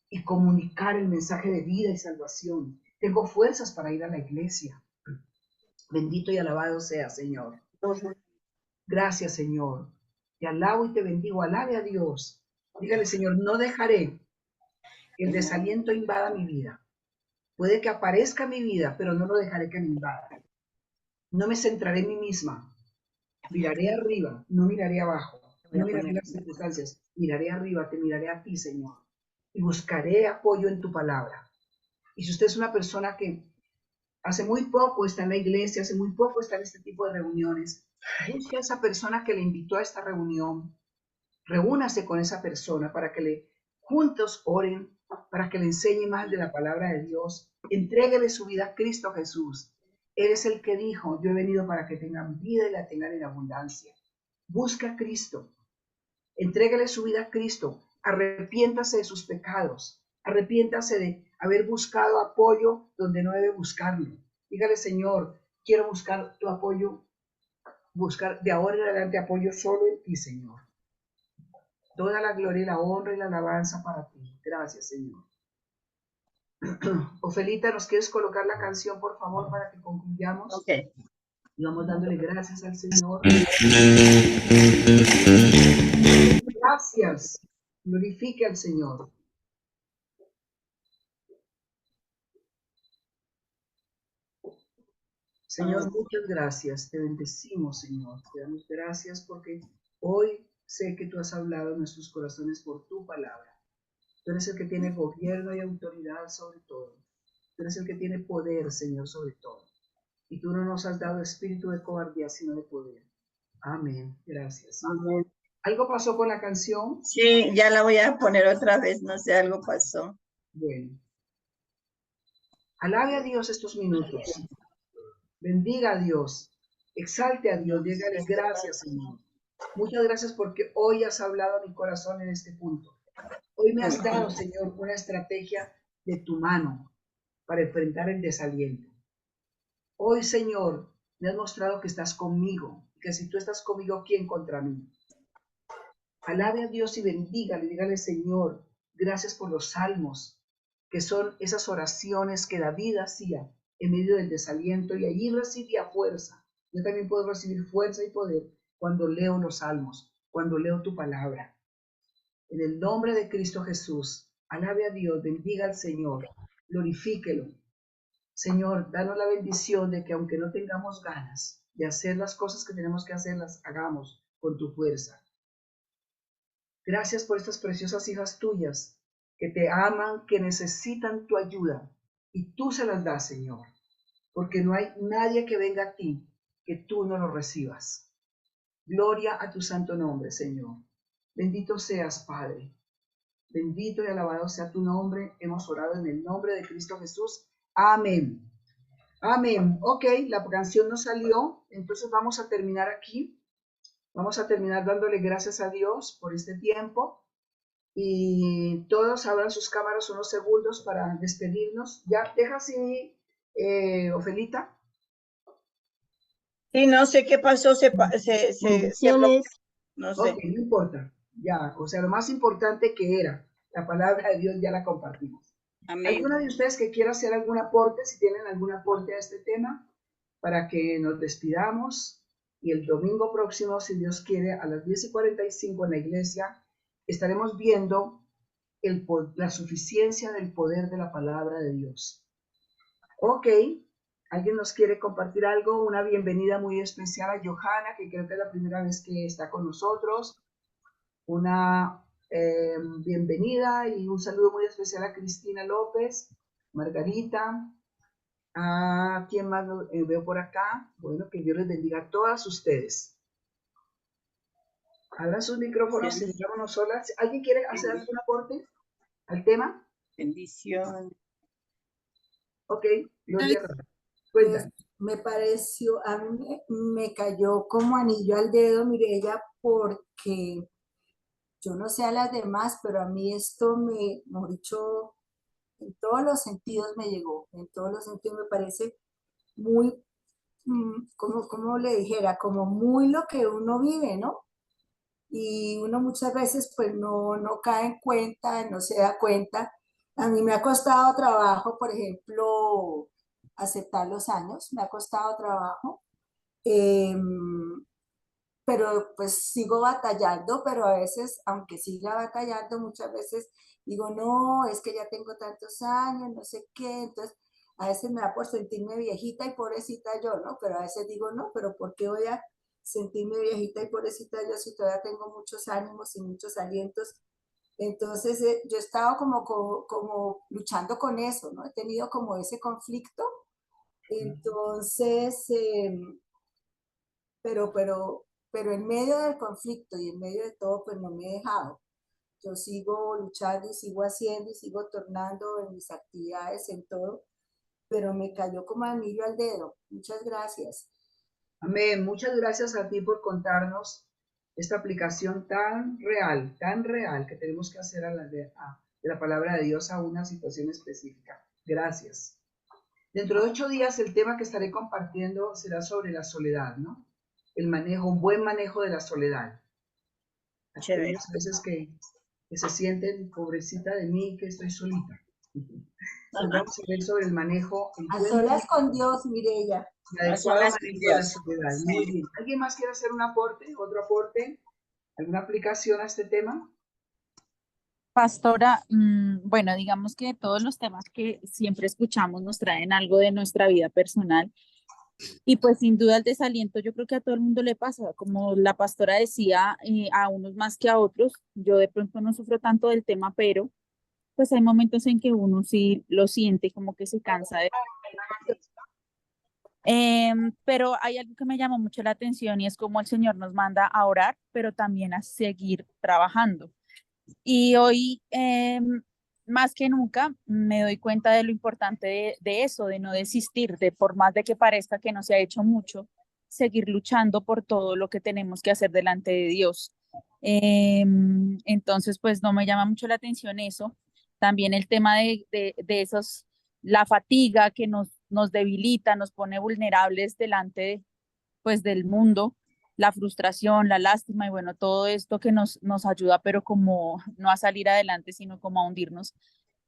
y comunicar el mensaje de vida y salvación. Tengo fuerzas para ir a la iglesia. Bendito y alabado sea, Señor. Gracias, Señor. Te alabo y te bendigo. Alabe a Dios. Dígale, Señor, no dejaré que el desaliento invada mi vida. Puede que aparezca mi vida, pero no lo dejaré que me invada. No me centraré en mí misma. Miraré arriba, no miraré abajo. No miraré las circunstancias. Miraré arriba, te miraré a ti, Señor. Y buscaré apoyo en tu palabra. Y si usted es una persona que hace muy poco está en la iglesia, hace muy poco está en este tipo de reuniones, busque a esa persona que le invitó a esta reunión, reúnase con esa persona para que juntos oren, para que le enseñe más de la palabra de Dios, entréguele su vida a Cristo Jesús. Él es el que dijo, yo he venido para que tengan vida y la tengan en abundancia. Busca a Cristo, entréguele su vida a Cristo, arrepiéntase de sus pecados, arrepiéntase de haber buscado apoyo donde no debe buscarlo. Dígale, Señor, quiero buscar tu apoyo, buscar de ahora en adelante apoyo solo en ti, Señor. Toda la gloria y la honra y la alabanza para ti. Gracias, Señor. Ofelita, ¿nos quieres colocar la canción, por favor, para que concluyamos? Ok. Y vamos dándole gracias al Señor. Gracias. Glorifique al Señor. Señor, muchas gracias. Te bendecimos, Señor. Te damos gracias porque hoy sé que tú has hablado en nuestros corazones por tu palabra. Tú eres el que tiene gobierno y autoridad sobre todo. Tú eres el que tiene poder, Señor, sobre todo. Y tú no nos has dado espíritu de cobardía, sino de poder. Amén. Gracias. Amén. ¿Algo pasó con la canción? Sí, ya la voy a poner otra vez, no sé, algo pasó. Bueno. Alabe a Dios estos minutos. Bendiga a Dios. Exalte a Dios. Dígale gracias, Señor. Muchas gracias porque hoy has hablado a mi corazón en este punto. Hoy me has dado, Señor, una estrategia de tu mano para enfrentar el desaliento. Hoy, Señor, me has mostrado que estás conmigo, que si tú estás conmigo, ¿quién contra mí? Alabe a Dios y bendígale, dígale, Señor, gracias por los salmos, que son esas oraciones que David hacía en medio del desaliento y allí recibía fuerza. Yo también puedo recibir fuerza y poder cuando leo los salmos, cuando leo tu palabra. En el nombre de Cristo Jesús, alabe a Dios, bendiga al Señor, glorifíquelo. Señor, danos la bendición de que aunque no tengamos ganas de hacer las cosas que tenemos que hacer, las hagamos con tu fuerza. Gracias por estas preciosas hijas tuyas que te aman, que necesitan tu ayuda y tú se las das, Señor, porque no hay nadie que venga a ti que tú no lo recibas. Gloria a tu santo nombre, Señor. Bendito seas, Padre. Bendito y alabado sea tu nombre. Hemos orado en el nombre de Cristo Jesús. Amén. Amén. Ok, la canción no salió, entonces vamos a terminar aquí. Vamos a terminar dándole gracias a Dios por este tiempo. Y todos abran sus cámaras unos segundos para despedirnos. Ya, deja así, Ofelita. Sí, no sé qué pasó, se bloqueó, no sé. Ok, no importa. Ya, o sea, lo más importante que era la palabra de Dios ya la compartimos. Amén. ¿Alguna de ustedes que quiera hacer algún aporte, si tienen algún aporte a este tema, para que nos despidamos? Y el domingo próximo, si Dios quiere, a las 10:45 en la iglesia, estaremos viendo la suficiencia del poder de la palabra de Dios. Ok, ¿alguien nos quiere compartir algo? Una bienvenida muy especial a Johanna, que creo que es la primera vez que está con nosotros. Una bienvenida y un saludo muy especial a Cristina López, Margarita, a quien más veo por acá. Bueno, que Dios les bendiga a todas ustedes. Abran sus micrófonos y digámonos solas. ¿Alguien quiere hacer algún aporte al tema? Bendición. Ok, Gloria. Cuéntame. Me pareció, a mí me cayó como anillo al dedo, Mireya, porque yo no sé a las demás, pero a mí esto me, mejor dicho, en todos los sentidos me llegó, en todos los sentidos me parece muy, como le dijera, como muy lo que uno vive, ¿no? Y uno muchas veces pues no cae en cuenta, no se da cuenta. A mí me ha costado trabajo, por ejemplo, aceptar los años, me ha costado trabajo, pero pues sigo batallando, pero a veces, aunque siga batallando, muchas veces digo, no, es que ya tengo tantos años, no sé qué, entonces a veces me da por sentirme viejita y pobrecita yo, ¿no? Pero a veces digo, no, pero ¿por qué voy a sentirme viejita y pobrecita yo si todavía tengo muchos ánimos y muchos alientos? Entonces yo he estado como luchando con eso, ¿no? He tenido como ese conflicto. Entonces, pero en medio del conflicto y en medio de todo, pues no me he dejado. Yo sigo luchando y sigo haciendo y sigo tornando en mis actividades, en todo, pero me cayó como anillo al dedo. Muchas gracias. Amén. Muchas gracias a ti por contarnos esta aplicación tan real que tenemos que hacer de la palabra de Dios a una situación específica. Gracias. Dentro de 8 días el tema que estaré compartiendo será sobre la soledad, ¿no? El manejo, un buen manejo de la soledad. Aquellas veces que se sienten, pobrecita de mí, que estoy solita. Hoy vamos a ver sobre el manejo, el A buen solas con Dios, Mireya. y adecuado manejo de la soledad. Muy bien. ¿Alguien más quiere hacer un aporte? ¿Otro aporte? ¿Alguna aplicación a este tema? Pastora, bueno, digamos que todos los temas que siempre escuchamos nos traen algo de nuestra vida personal y pues sin duda el desaliento yo creo que a todo el mundo le pasa, como la pastora decía, a unos más que a otros. Yo de pronto no sufro tanto del tema, pero pues hay momentos en que uno sí lo siente, como que se cansa de... Pero hay algo que me llamó mucho la atención y es cómo el Señor nos manda a orar, pero también a seguir trabajando. Y hoy, más que nunca, me doy cuenta de lo importante de eso, de no desistir, de por más de que parezca que no se ha hecho mucho, seguir luchando por todo lo que tenemos que hacer delante de Dios. Entonces, pues no me llama mucho la atención eso. También el tema de esos, la fatiga que nos debilita, nos pone vulnerables delante pues del mundo, la frustración, la lástima y bueno, todo esto que nos ayuda, pero como no a salir adelante, sino como a hundirnos.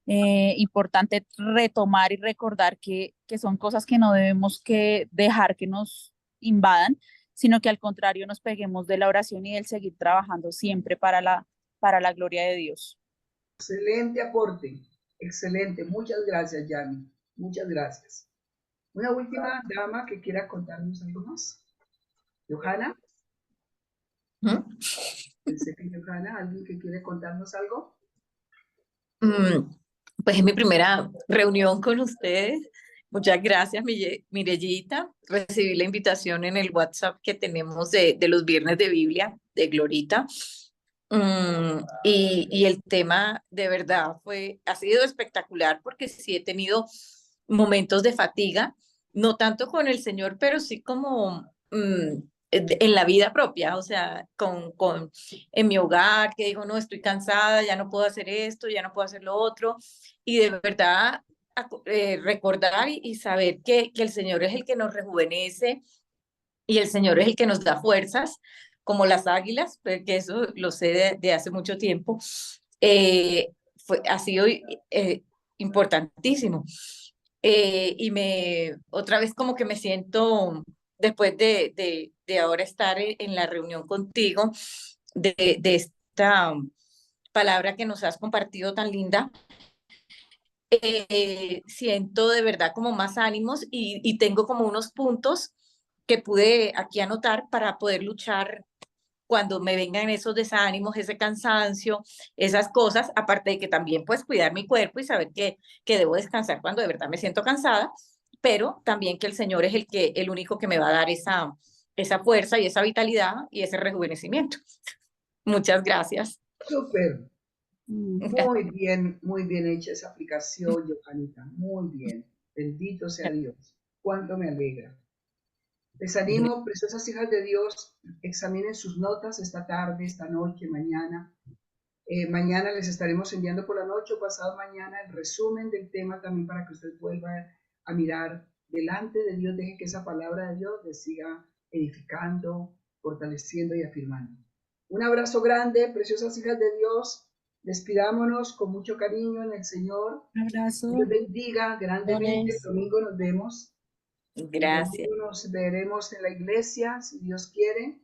Importante retomar y recordar que son cosas que no debemos que dejar que nos invadan, sino que al contrario nos peguemos de la oración y del seguir trabajando siempre para la gloria de Dios. Excelente aporte, excelente. Muchas gracias, Yami. Muchas gracias. Una última dama que quiera contarnos algo más. Johanna. Pensé que Johanna, ¿alguien que quiere contarnos algo? Pues es mi primera reunión con ustedes. Muchas gracias, Mirellita. Recibí la invitación en el WhatsApp que tenemos de los viernes de Biblia, de Glorita. Y el tema de verdad ha sido espectacular porque sí he tenido momentos de fatiga, no tanto con el Señor, pero sí como en la vida propia, o sea, en mi hogar, que digo, no, estoy cansada, ya no puedo hacer esto, ya no puedo hacer lo otro, y de verdad recordar y saber que el Señor es el que nos rejuvenece y el Señor es el que nos da fuerzas, como las águilas, porque eso lo sé de hace mucho tiempo, ha sido importantísimo. Otra vez como que me siento, después de ahora estar en la reunión contigo, de esta palabra que nos has compartido tan linda, siento de verdad como más ánimos y tengo como unos puntos que pude aquí anotar para poder luchar cuando me vengan esos desánimos, ese cansancio, esas cosas, aparte de que también pues cuidar mi cuerpo y saber que debo descansar cuando de verdad me siento cansada, pero también que el Señor es el único que me va a dar esa fuerza y esa vitalidad y ese rejuvenecimiento. Muchas gracias. Súper. Muy bien hecha esa aplicación, Johanita. Muy bien. Bendito sea Dios. Cuánto me alegra. Les animo, preciosas hijas de Dios, examinen sus notas esta tarde, esta noche, mañana. Mañana les estaremos enviando por la noche o pasado mañana el resumen del tema también para que usted vuelva a mirar delante de Dios. Deje que esa palabra de Dios les siga edificando, fortaleciendo y afirmando. Un abrazo grande, preciosas hijas de Dios. Despidámonos con mucho cariño en el Señor. Un abrazo. Dios bendiga grandemente. El domingo nos vemos. Gracias. Nos veremos en la iglesia, si Dios quiere.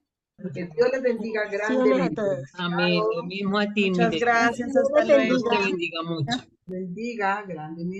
Que Dios les bendiga grandemente. Amén. Lo mismo a ti, Muchas Mireya. gracias. Hasta luego. Dios te bendiga mucho. Bendiga grandemente.